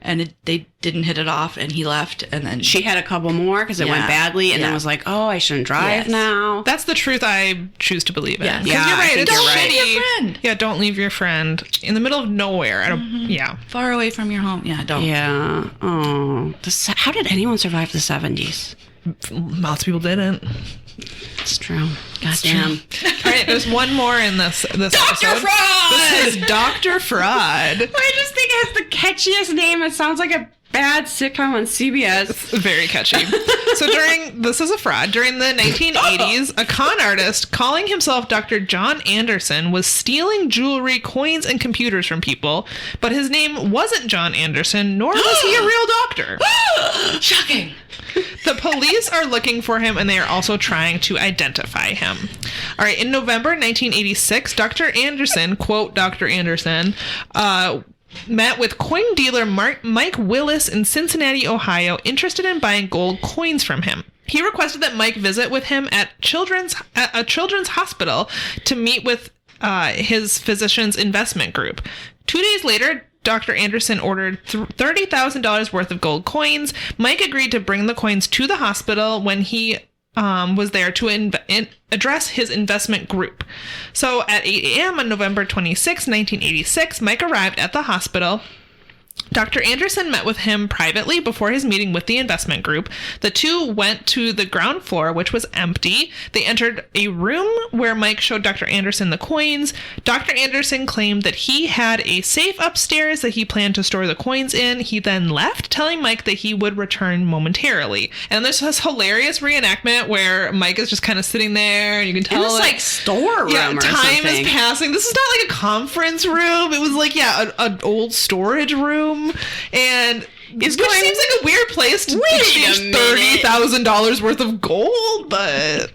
and they didn't hit it off and he left and then she had a couple more because it went badly and then was like, oh, I shouldn't drive now. That's the truth I choose to believe in. Yes. Because you're right. It's don't shitty. leave your friend. Yeah, don't leave your friend in the middle of nowhere. I don't, far away from your home. Yeah, don't. Yeah. Oh. How did anyone survive the 70s? Lots of people didn't. It's true. Goddamn. All right, there's one more in this Dr. episode. Fraud! This is Dr. Fraud. I just think it has the catchiest name. It sounds like a bad sitcom on CBS. Very catchy. So this is a fraud. During the 1980s, a con artist calling himself Dr. John Anderson was stealing jewelry, coins, and computers from people, but his name wasn't John Anderson, nor was he a real doctor. Shocking. The police are looking for him, and they are also trying to identify him. All right, in November 1986, Dr. Anderson, quote Dr. Anderson, met with coin dealer Mike Willis in Cincinnati, Ohio, interested in buying gold coins from him. He requested that Mike visit with him at a children's hospital to meet with his physician's investment group. 2 days later, Dr. Anderson ordered $30,000 worth of gold coins. Mike agreed to bring the coins to the hospital when he was there to address his investment group. So at 8 a.m. on November 26, 1986, Mike arrived at the hospital. Dr. Anderson met with him privately before his meeting with the investment group. The two went to the ground floor, which was empty. They entered a room where Mike showed Dr. Anderson the coins. Dr. Anderson claimed that he had a safe upstairs that he planned to store the coins in. He then left, telling Mike that he would return momentarily. And there's this hilarious reenactment where Mike is just kind of sitting there, and you can tell in this like storeroom or time something. is passing. This is not like a conference room. It was like, an old storage room. And which seems like a weird place to exchange $30,000 worth of gold, but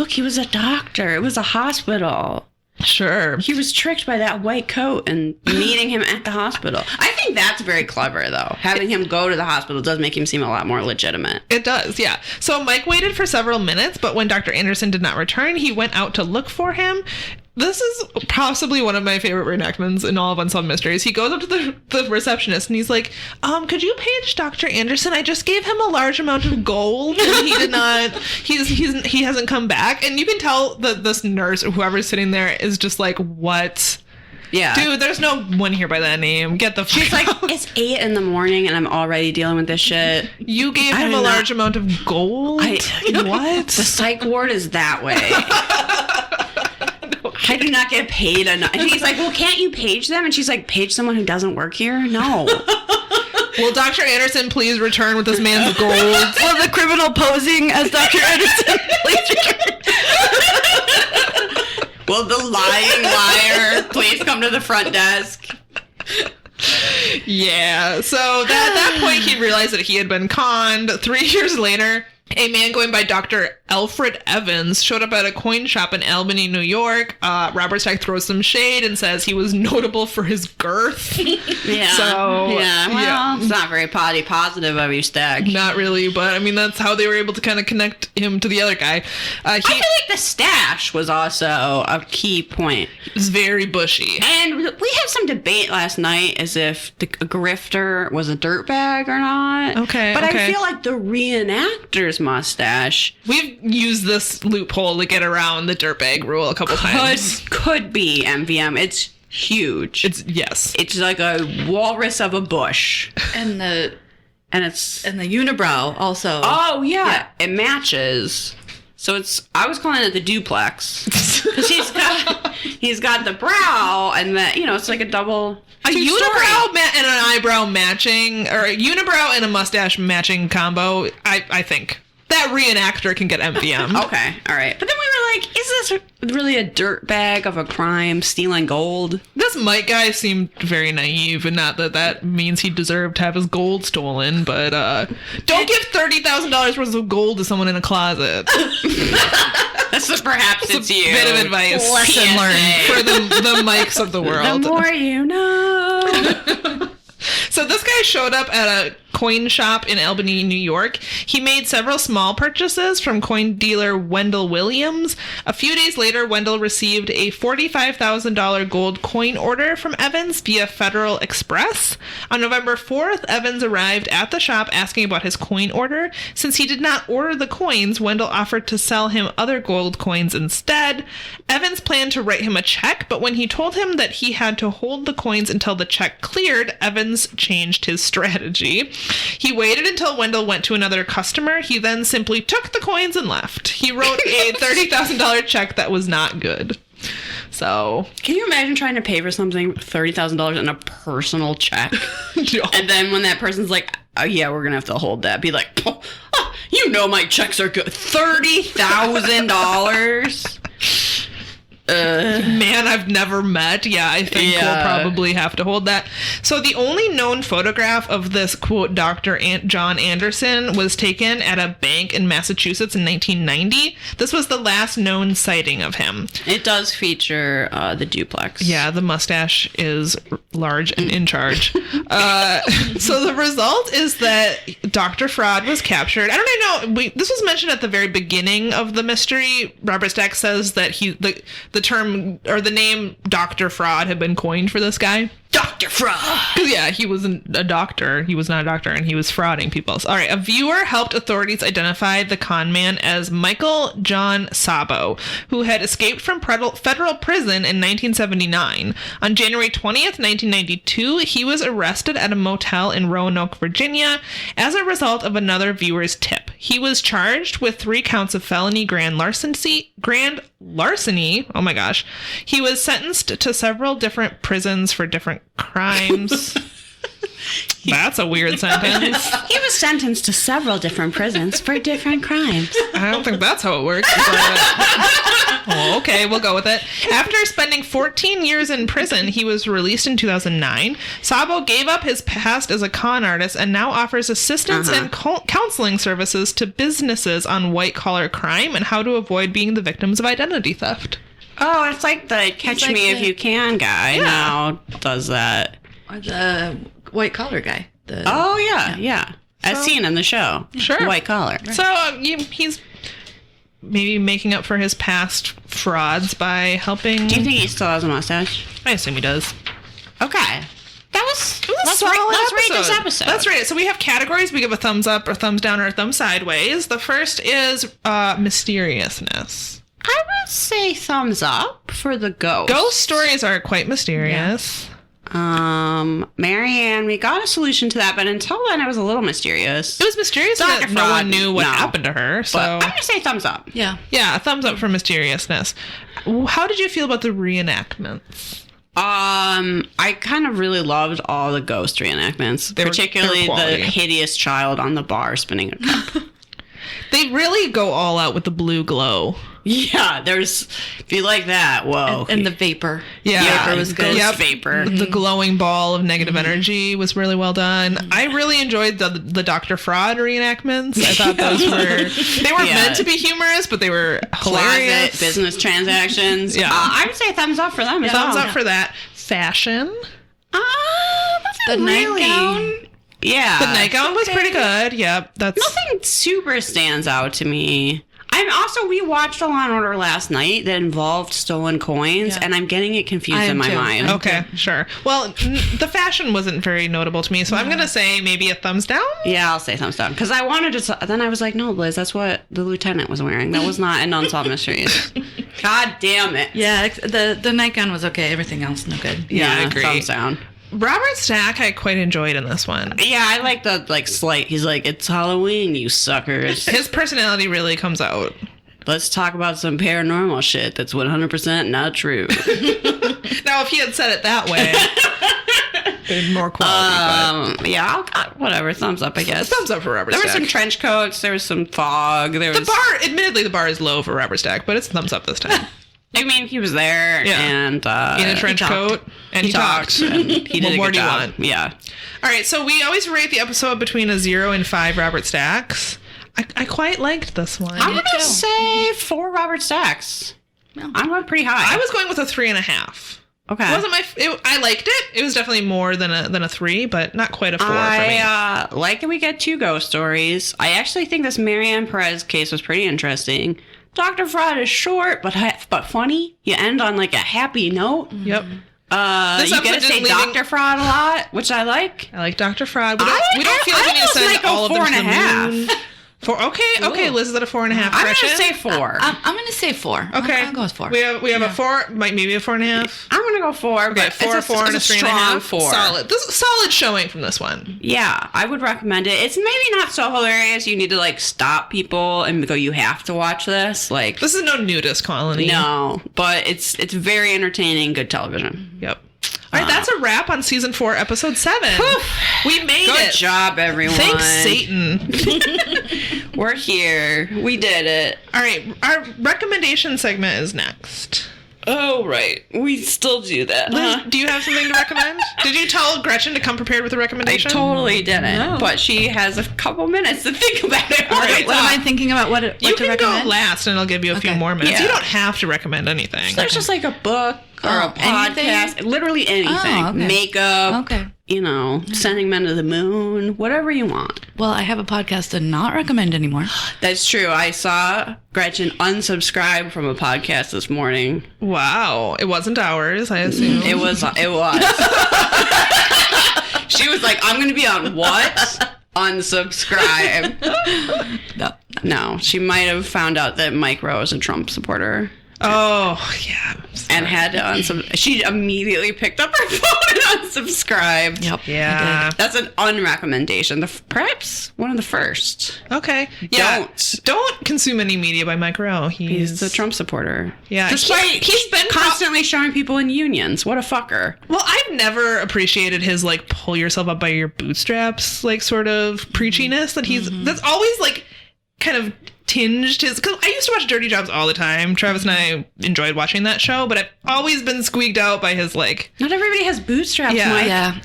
look, he was a doctor. It was a hospital. Sure. He was tricked by that white coat and meeting him at the hospital. I think that's very clever, though. Having him go to the hospital does make him seem a lot more legitimate. It does, yeah. So Mike waited for several minutes, but when Dr. Anderson did not return, he went out to look for him. This is possibly one of my favorite reenactments in all of Unsolved Mysteries. He goes up to the receptionist and he's like, could you page Dr. Anderson? I just gave him a large amount of gold and he did not, he hasn't come back. And you can tell that this nurse or whoever's sitting there is just like, what? Yeah. Dude, there's no one here by that name. Get the fuck She's like, out. it's 8 a.m. and I'm already dealing with this shit. You gave him a large amount of gold? What? The psych ward is that way. I do not get paid enough. And he's like, well, can't you page them? And she's like, page someone who doesn't work here? No. Will Dr. Anderson please return with this man's gold? Will the criminal posing as Dr. Anderson please return? Will the lying liar please come to the front desk? Yeah, so at that point he realized that he had been conned. 3 years later, a man going by Dr. Alfred Evans showed up at a coin shop in Albany, New York. Robert Stack throws some shade and says he was notable for his girth. Yeah. So, Well, it's not very potty positive of you, Stack. Not really, but I mean, that's how they were able to kind of connect him to the other guy. I feel like the stash was also a key point. He was very bushy. And we had some debate last night as if the grifter was a dirtbag or not. Okay, But okay. I feel like the reenactor's mustache We've used this loophole to get around the dirtbag rule a couple times. could be MVM. It's huge. Yes. It's like a walrus of a bush. And the It's unibrow also. oh yeah, it matches. So I was calling it the duplex because he's got the brow and it's like a double. A two-story. unibrow and an eyebrow matching, or a unibrow and a mustache matching combo, I think. That reenactor can get MVM. Okay, all right. But then we were like, is this really a dirtbag of a crime, stealing gold? This Mike guy seemed very naive, and not that means he deserved to have his gold stolen, but don't give $30,000 worth of gold to someone in a closet. So perhaps it's you. Bit of advice. Lesson learned for the Mikes of the world. The more you know. So this guy showed up at a coin shop in Albany, New York. He made several small purchases from coin dealer Wendell Williams. A few days later, Wendell received a $45,000 gold coin order from Evans via Federal Express. On November 4th, Evans arrived at the shop asking about his coin order. Since he did not order the coins, Wendell offered to sell him other gold coins instead. Evans planned to write him a check, but when he told him that he had to hold the coins until the check cleared, Evans changed his strategy. He waited until Wendell went to another customer. He then simply took the coins and left. He wrote a $30,000 check that was not good. So, Can you imagine trying to pay for something $30,000 in a personal check? And then when that person's like, oh yeah, we're gonna have to hold that, be like, my checks are good. $30,000. Man I've never met. Yeah, I think we'll probably have to hold that. So the only known photograph of this, quote, Dr. John Anderson was taken at a bank in Massachusetts in 1990. This was the last known sighting of him. It does feature the duplex. Yeah, the mustache is large and in charge. So the result is that Dr. Fraud was captured. I don't know. This was mentioned at the very beginning of the mystery. Robert Stack says that the term or the name Dr. Fraud had been coined for this guy. Dr. Fraud. Yeah, he wasn't a doctor. He was not a doctor, and he was frauding people. All right, a viewer helped authorities identify the con man as Michael John Sabo, who had escaped from federal prison in 1979. On January 20th, 1992, he was arrested at a motel in Roanoke, Virginia, as a result of another viewer's tip. He was charged with 3 counts of felony grand larceny. Oh my gosh. He was sentenced to several different prisons for different crimes. That's a weird sentence. He was sentenced to several different prisons for different crimes. I don't think that's how it works. But, okay, we'll go with it. After spending 14 years in prison, he was released in 2009. Sabo gave up his past as a con artist and now offers assistance and counseling services to businesses on white-collar crime and how to avoid being the victims of identity theft. Oh, it's like the Catch Me If You Can guy now does that. Or the white collar guy. Yeah. As seen in the show. Sure. White collar. Right. So he's maybe making up for his past frauds by helping. Do you think he still has a mustache? I assume he does. Okay. Let's rate this episode. Let's rate it. So we have categories. We give a thumbs up or thumbs down or a thumbs sideways. The first is mysteriousness. I would say thumbs up for the ghost. Ghost stories are quite mysterious. Marianne, we got a solution to that, but until then it was a little mysterious. It was mysterious that no one knew what happened to her. So but I'm gonna say thumbs up. Yeah. Yeah, a thumbs up for mysteriousness. How did you feel about the reenactments? I kind of really loved all the ghost reenactments, particularly the hideous child on the bar spinning a cup. They really go all out with the blue glow. Yeah, if you like that, whoa. And the vapor. Yeah. Vapor was good. Ghost vapor. The glowing ball of negative energy was really well done. I really enjoyed the Dr. Fraud reenactments. I thought those they were meant to be humorous, but they were hilarious. Closet business transactions. Yeah. I would say thumbs up for them as well. Thumbs up for that. Fashion. The nightgown. Yeah. The nightgown was pretty good. Yep. Nothing super stands out to me. We watched a Law & Order last night that involved stolen coins, and I'm getting it confused in my mind. Okay, sure. Well, the fashion wasn't very notable to me, so I'm going to say maybe a thumbs down? Yeah, I'll say thumbs down. Because I wanted to... Then I was like, no, Liz, that's what the lieutenant was wearing. That was not an Unsolved Mysteries. God damn it. Yeah, the nightgown was okay. Everything else, no good. Yeah, I agree. Thumbs down. Robert Stack, I quite enjoyed in this one. Yeah, I like the slight. He's like, it's Halloween, you suckers. His personality really comes out. Let's talk about some paranormal shit that's 100% not true. Now, if he had said it that way, there's more quality. But. Yeah, whatever. Thumbs up, I guess. Thumbs up for Robert Stack. There were some trench coats. There was some fog. Admittedly, the bar is low for Robert Stack, but it's thumbs up this time. I mean, he was there and in a trench coat, and he talked. And he did what a more good do you job. want? Yeah. All right, so we always rate the episode between a 0 and 5 Robert Stacks. I quite liked this one. I'm gonna say 4 Robert Stacks. No. I went pretty high. I was going with a 3.5. Okay. It wasn't I liked it. It was definitely more than a 3, but not quite a 4 for me. I like that we get 2 ghost stories. I actually think this Marianne Perez case was pretty interesting. Dr. Fraud is short, but funny. You end on like a happy note. Yep. You get to say Dr. Fraud a lot, which I like. I like Dr. Fraud. We don't feel like we need to send all of them to the moon. 4. Okay, Liz, is that a 4.5? I'm going to say 4. I'm going to say 4. Okay. I'll go with 4. We have a 4, maybe a 4.5. I'm going to go 4. Okay, but 4 and a 3.5. Strong 4. Solid. This is a solid showing from this one. Yeah, I would recommend it. It's maybe not so hilarious. You need to stop people and go, you have to watch this. This is no nudist colony. No, but it's very entertaining, good television. Yep. All right, that's a wrap on season 4, episode 7. We made it. Good job, everyone. Thanks, Satan. We're here. We did it. All right, our recommendation segment is next. Oh, right. We still do that. Liz, do you have something to recommend? Did you tell Gretchen to come prepared with a I recommendation? totally didn't, No. but she has a couple minutes to think about it. All right, What am I thinking about? What You to can recommend? go last, and I'll give you a few Okay. more minutes. Yeah. You don't have to recommend anything. There's just like a book or a anything? podcast, literally anything. Oh, okay. Makeup, Okay. sending men to the moon, whatever you want. Well, I have a podcast to not recommend anymore. That's true. I saw Gretchen unsubscribe from a podcast this morning. Wow. It wasn't ours, I assume. It was. She was like, I'm going to be on what? Unsubscribe. No, she might have found out that Mike Rowe is a Trump supporter. Oh, yeah. And had to unsubscribe. She immediately picked up her phone and unsubscribed. Yep. Yeah. That's an unrecommendation. Perhaps one of the first. Okay. Yeah. Don't. Don't consume any media by Mike Rowe. He's a Trump supporter. Yeah. Despite he's been constantly showing people in unions. What a fucker. Well, I've never appreciated his like pull yourself up by your bootstraps like sort of preachiness that he's that's always like kind of tinged his, because I used to watch Dirty Jobs all the time. Travis and I enjoyed watching that show, but I've always been squeaked out by his like, Not everybody has bootstraps, Yeah. Mike. Yeah,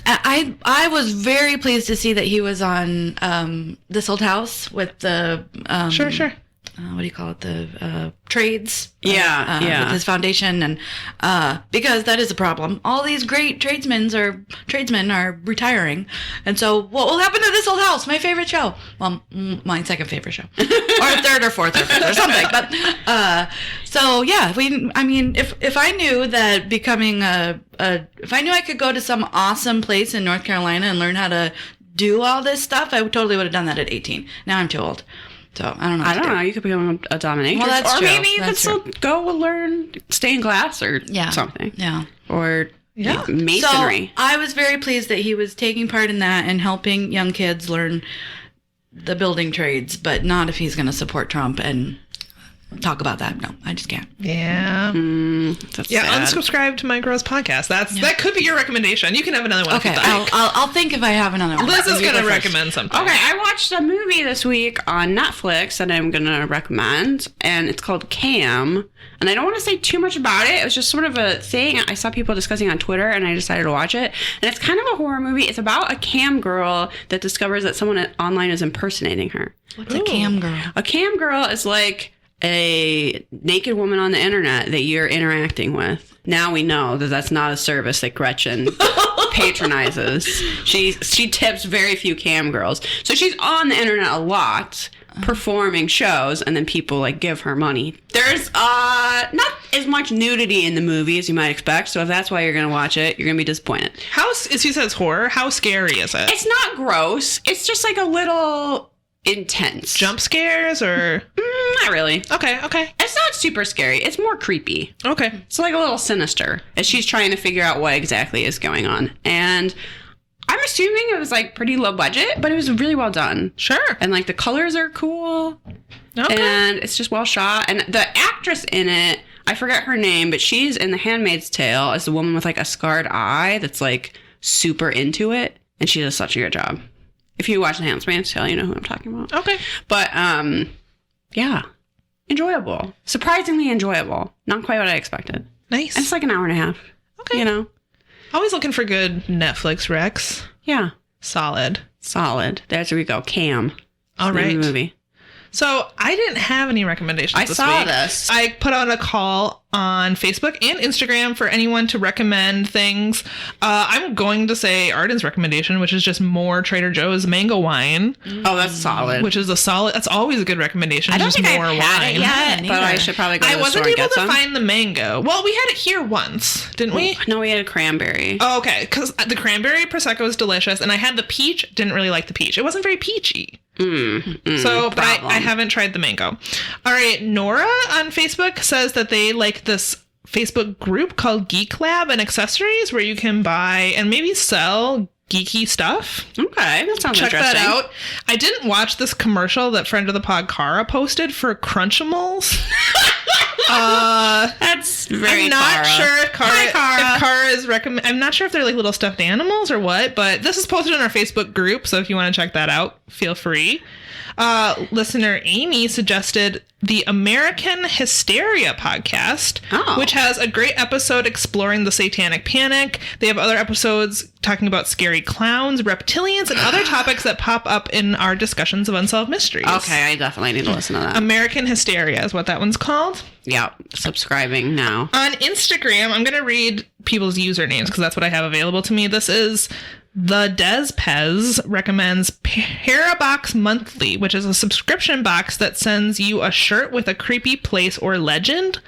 I was very pleased to see that he was on This Old House with the sure. what do you call it, the trades, Yeah, yeah. with his foundation, and because that is a problem. All these great tradesmen are retiring, and so what will happen to This Old House? My favorite show, well, my second favorite show, or third or fourth or fifth or something. But so yeah, if I knew that becoming if I knew I could go to some awesome place in North Carolina and learn how to do all this stuff, I totally would have done that at 18. Now I'm too old. So I don't know. I don't know. You could become a dominatrix. Well, that's or true. maybe you could That's still go and learn stained glass or something. Yeah. Or Yeah. masonry. So I was very pleased that he was taking part in that and helping young kids learn the building trades, but not if he's going to support Trump and talk about that. No, I just can't. Yeah. That's Yeah, sad. unsubscribe to Mike Rowe's podcast. That could be your recommendation. You can have another one Okay, if you'd like. I'll think if I have another one. Liz is You going to go first. recommend something. Okay, I watched a movie this week on Netflix that I'm going to recommend, and it's called Cam. And I don't want to say too much about it. It was just sort of a thing I saw people discussing on Twitter, and I decided to watch it. And it's kind of a horror movie. It's about a cam girl that discovers that someone online is impersonating her. What's a cam girl? A cam girl is like a naked woman on the internet that you're interacting with. Now we know that that's not a service that Gretchen patronizes. She tips very few cam girls. So she's on the internet a lot performing shows, and then people like give her money. There's not as much nudity in the movie as you might expect, so if that's why you're going to watch it, you're going to be disappointed. She says horror. How scary is it? It's not gross. It's just like a little intense. Jump scares or? Not really. Okay. It's not super scary. It's more creepy. Okay. It's like a little sinister as she's trying to figure out what exactly is going on. And I'm assuming it was like pretty low budget, but it was really well done. Sure. And like the colors are cool. Okay. And it's just well shot. And the actress in it, I forget her name, but she's in The Handmaid's Tale as the woman with like a scarred eye that's like super into it. And she does such a good job. If you watch The Handmaid's Tale, you know who I'm talking about. Okay. But yeah. Enjoyable. Surprisingly enjoyable. Not quite what I expected. Nice. And it's like an hour and a half. Okay. You know? Always looking for good Netflix recs. Yeah. Solid. Solid. There we go. Cam. All Name of right. the movie. So I didn't have any recommendations I this saw week. this. I put out a call on Facebook and Instagram for anyone to recommend things. I'm going to say Arden's recommendation, which is just more Trader Joe's mango wine, Oh, that's solid. which is that's always a good recommendation. I don't just think more I've had wine. it yet, Yeah, but I neither. should probably go to I the wasn't store and able get to some. find the mango. Well, we had it here once, didn't we? No, we had a cranberry. Oh, okay, because the cranberry prosecco is delicious, and I had the peach. Didn't really like the peach. It wasn't very peachy. So, but I problem. haven't tried the mango. All right, Nora on Facebook says that they like this Facebook group called Geek Lab and Accessories, where you can buy and maybe sell geeky stuff. Okay, that sounds Check interesting. that out. I didn't watch this commercial that friend of the pod Cara posted for Crunchimals. That's very I'm not Cara. sure if Hi, Cara. Cara is recommend. I'm not sure if they're like little stuffed animals or what, but this is posted in our Facebook group, so if you want to check that out. feel free. Listener Amy suggested the American Hysteria podcast, which has a great episode exploring the satanic panic. They have other episodes talking about scary clowns, reptilians, and other topics that pop up in our discussions of unsolved mysteries. Okay, I definitely need to listen to that. American Hysteria is what that one's called. Yeah, subscribing now. On Instagram, I'm going to read people's usernames because that's what I have available to me. This is The Despez recommends Parabox Monthly, which is a subscription box that sends you a shirt with a creepy place or legend.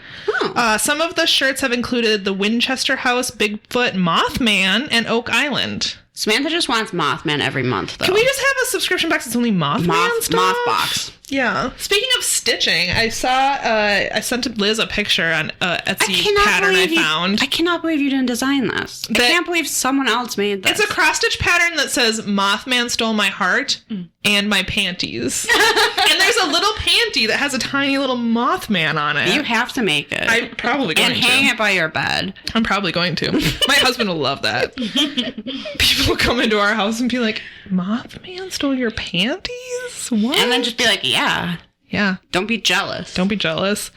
Some of the shirts have included the Winchester House, Bigfoot, Mothman, and Oak Island. Samantha just wants Mothman every month, though. Can we just have a subscription box that's only Mothman stuff? Moth box. Yeah. Speaking of stitching, I saw, I sent Liz a picture on Etsy pattern I found. I cannot believe you didn't design this. I can't believe someone else made this. It's a cross-stitch pattern that says Mothman stole my heart and my panties. And there's a little panty that has a tiny little Mothman on it. You have to make it. I'm probably going to. And hang it by your bed. I'm probably going to. My husband will love that. People will come into our house and be like, Mothman stole your panties? What? And then just be like, yeah. Yeah. Don't be jealous. Don't be jealous.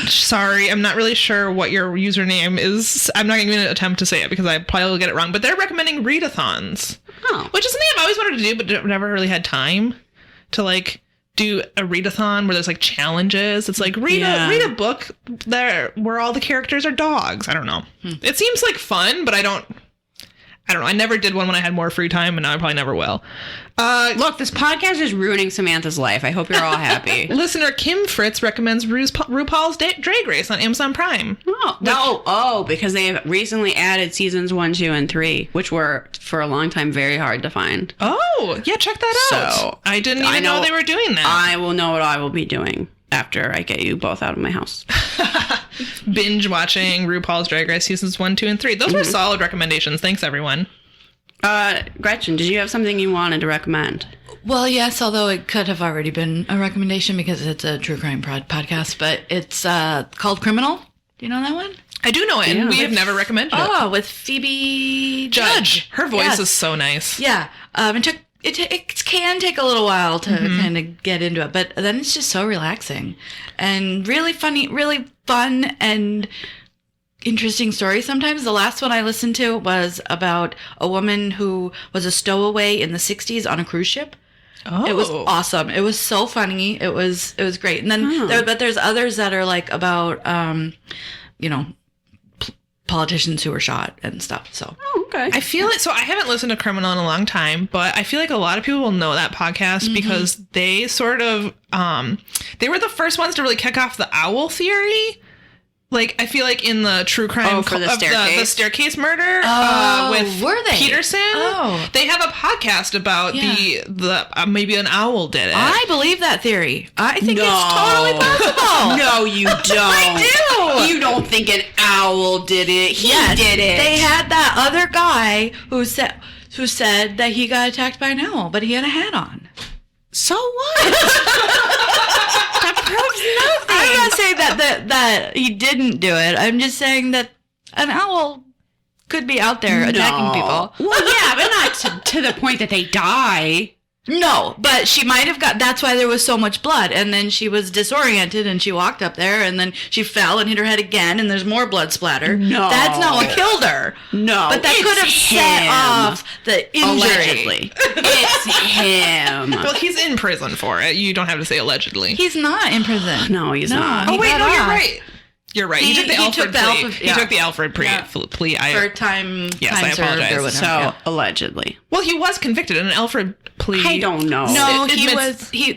Sorry, I'm not really sure what your username is. I'm not going to attempt to say it because I probably will get it wrong, but they're recommending readathons. Oh. Which is something I've always wanted to do, but never really had time to like do a readathon where there's like challenges. It's like read a book there where all the characters are dogs. I don't know. It seems like fun, but I don't know. I never did one when I had more free time, and now I probably never will. Look, this podcast is ruining Samantha's life. I hope you're all happy. Listener Kim Fritz recommends RuPaul's Drag Race on Amazon Prime. Because they have recently added seasons 1, 2, and 3, which were for a long time very hard to find. Oh, yeah, check that out. So, I didn't even know they were doing that. I will know what I will be doing after I get you both out of my house. Binge watching RuPaul's Drag Race seasons 1, 2, and 3. Those were solid recommendations. Thanks, everyone. Gretchen, did you have something you wanted to recommend? Well, yes, although it could have already been a recommendation because it's a true crime podcast, but it's called Criminal. Do you know that one? I do know it, and we have never recommended it. Oh, with Phoebe Judge. Her voice is so nice. Yeah. It can take a little while to kind of get into it, but then it's just so relaxing and really funny, really fun and interesting story. Sometimes the last one I listened to was about a woman who was a stowaway in the 60s on a cruise ship. Oh. It was awesome. It was so funny. It was great. And then there's others that are like about politicians who were shot and stuff. So okay. I feel it. So I haven't listened to Criminal in a long time, but I feel like a lot of people will know that podcast because they sort of they were the first ones to really kick off the owl theory. Like, I feel like in the true crime for the staircase. The staircase murder with were they? Peterson, they have a podcast about the maybe an owl did it. I believe that theory. I think it's totally possible. No, you don't. I do. You don't think an owl did it. He did it. They had that other guy who said that he got attacked by an owl, but he had a hat on. So what? That proves nothing. I'm not saying that he didn't do it. I'm just saying that an owl could be out there attacking people. Well, yeah, but not to the point that they die. No, but she might have that's why there was so much blood. And then she was disoriented and she walked up there and then she fell and hit her head again and there's more blood splatter. No. That's not what killed her. No. But that could have set off the injury. Allegedly. It's him. Well, he's in prison for it. You don't have to say allegedly. He's not in prison. No, he's not. Oh, wait, no, you're right. You're right. He took the Alfred plea. He took the Alfred plea. For time I apologize. or whatever. So, allegedly. Well, he was convicted in an Alfred plea. I don't know. No, he was he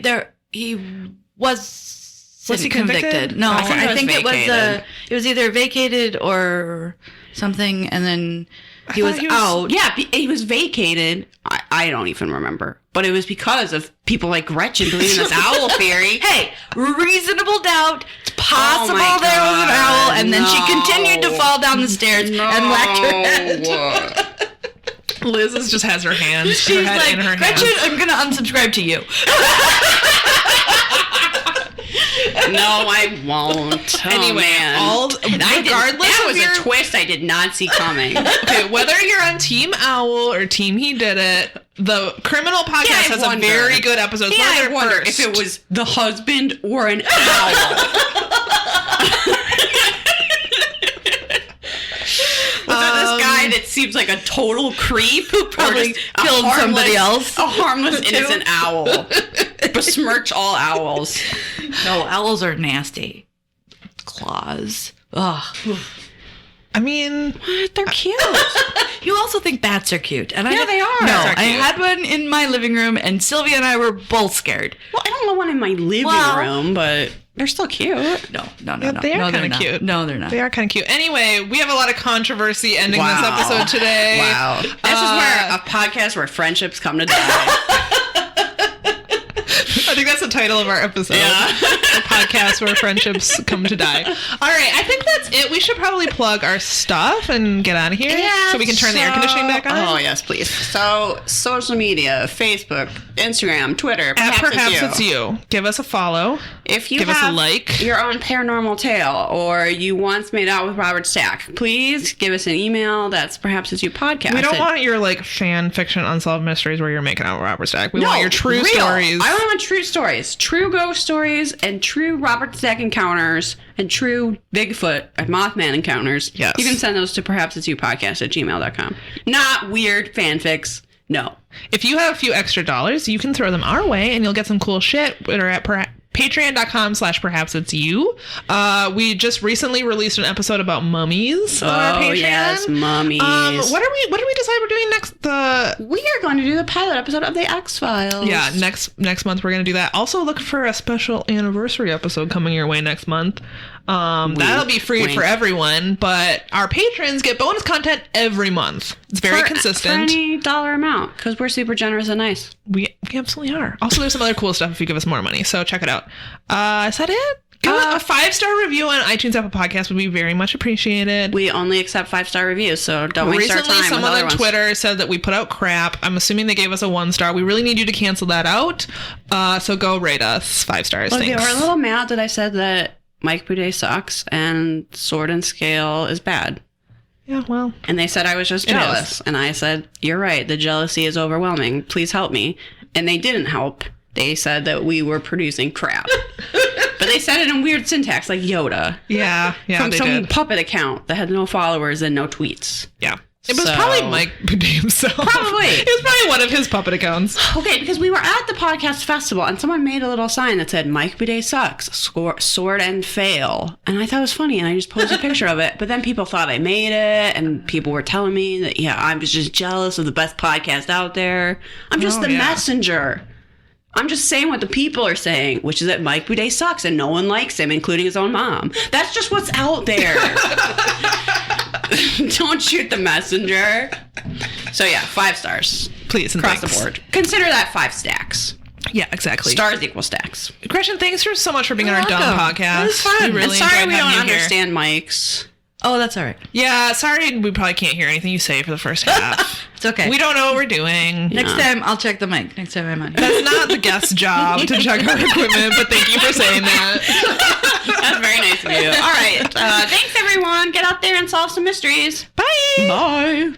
convicted? No, I think it was either vacated or something, and then he was out. Yeah, he was vacated. I don't even remember. But it was because of people like Gretchen believing this owl theory. Hey, reasonable doubt. It's possible there was an owl, and then she continued to fall down the stairs and whacked her head. Liz just has her hands. She's her head like, in her Gretchen, hands. I'm going to unsubscribe to you. No, I won't. Anyway, regardless that of was your a twist I did not see coming. Okay, whether you're on Team Owl or Team He Did It, the Criminal Podcast has a very good episode. Yeah, I wonder if it was the husband or an owl. Was it this guy that seems like a total creep who probably killed somebody else? A harmless, innocent owl. Besmirch all owls. No, owls are nasty. Claws. Ugh. I mean, What? They're cute. You also think bats are cute. And Yeah, they are. No, Bats are I cute. had one in my living room, and Sylvia and I were both scared. Well, I don't know one in my living room, but they're still cute. No. they are No, they're kind of not. cute. No, they're not. They are kind of cute. Anyway, we have a lot of controversy ending this episode today. Wow. This is where a podcast where friendships come to die. I think that's the title of our episode. Yeah. A podcast where friendships come to die. All right, I think that's it. We should probably plug our stuff and get out of here so we can turn the air conditioning back on. Oh, yes, please. So, social media, Facebook, Instagram, Twitter. Perhaps it's you. Give us a follow. If you give us a have like. your own paranormal tale or you once made out with Robert Stack, please give us an email. That's Perhaps It's You podcast. We don't want your fan fiction unsolved mysteries where you're making out with Robert Stack. We want your true stories. I want true stories, true ghost stories, and true Robert Stack encounters, and true Bigfoot and Mothman encounters. Yes. You can send those to perhapsitsyouPodcast@gmail.com. Not weird fanfics. No. If you have a few extra dollars, you can throw them our way and you'll get some cool shit. We're at patreon.com/perhapsit'syou. We just recently released an episode about mummies on our Patreon. Yes, mummies. What did we decide we're doing next? We are going to do the pilot episode of the X-Files. Yeah, next month we're going to do that. Also look for a special anniversary episode coming your way next month. That'll be free for everyone, but our patrons get bonus content every month. It's very consistent. For any dollar amount, because we're super generous and nice. We absolutely are. Also, there's some other cool stuff if you give us more money, so check it out. Is that it? Give a 5-star review on iTunes Apple Podcast would be very much appreciated. We only accept 5-star reviews, so don't waste our time. Recently, someone with on other Twitter said that we put out crap. I'm assuming they gave us a 1-star. We really need you to cancel that out. So go rate us 5 stars. Well, Thanks. they were a little mad that I said that Mike Boudet sucks and Sword and Scale is bad. Yeah, well. And they said I was just jealous. And I said, you're right. The jealousy is overwhelming. Please help me. And they didn't help. They said that we were producing crap. But they said it in weird syntax, like Yoda. Yeah, From they some did. puppet account that had no followers and no tweets. Yeah. It was probably Mike Boudet himself. Probably. It was probably one of his puppet accounts. Okay, because we were at the podcast festival and someone made a little sign that said, Mike Boudet sucks, sword and fail. And I thought it was funny and I just posted a picture of it. But then people thought I made it and people were telling me that, I was just jealous of the best podcast out there. I'm just the messenger. I'm just saying what the people are saying, which is that Mike Boudet sucks and no one likes him, including his own mom. That's just what's out there. Don't shoot the messenger. So 5 stars. Please, and across thanks. the board. Consider that 5 stacks. Yeah, exactly. Stars equal stacks. Gretchen, thanks so much for being on our dumb welcome. podcast. It was fun. We really and sorry enjoyed we don't having you here. understand Mike's. Oh, that's all right. Yeah, sorry we probably can't hear anything you say for the first half. It's okay. We don't know what we're doing. Next time, I'll check the mic. Next time I'm on. That's not the guest's job to check our equipment, but thank you for saying that. That's very nice of you. All right. Thanks, everyone. Get out there and solve some mysteries. Bye. Bye.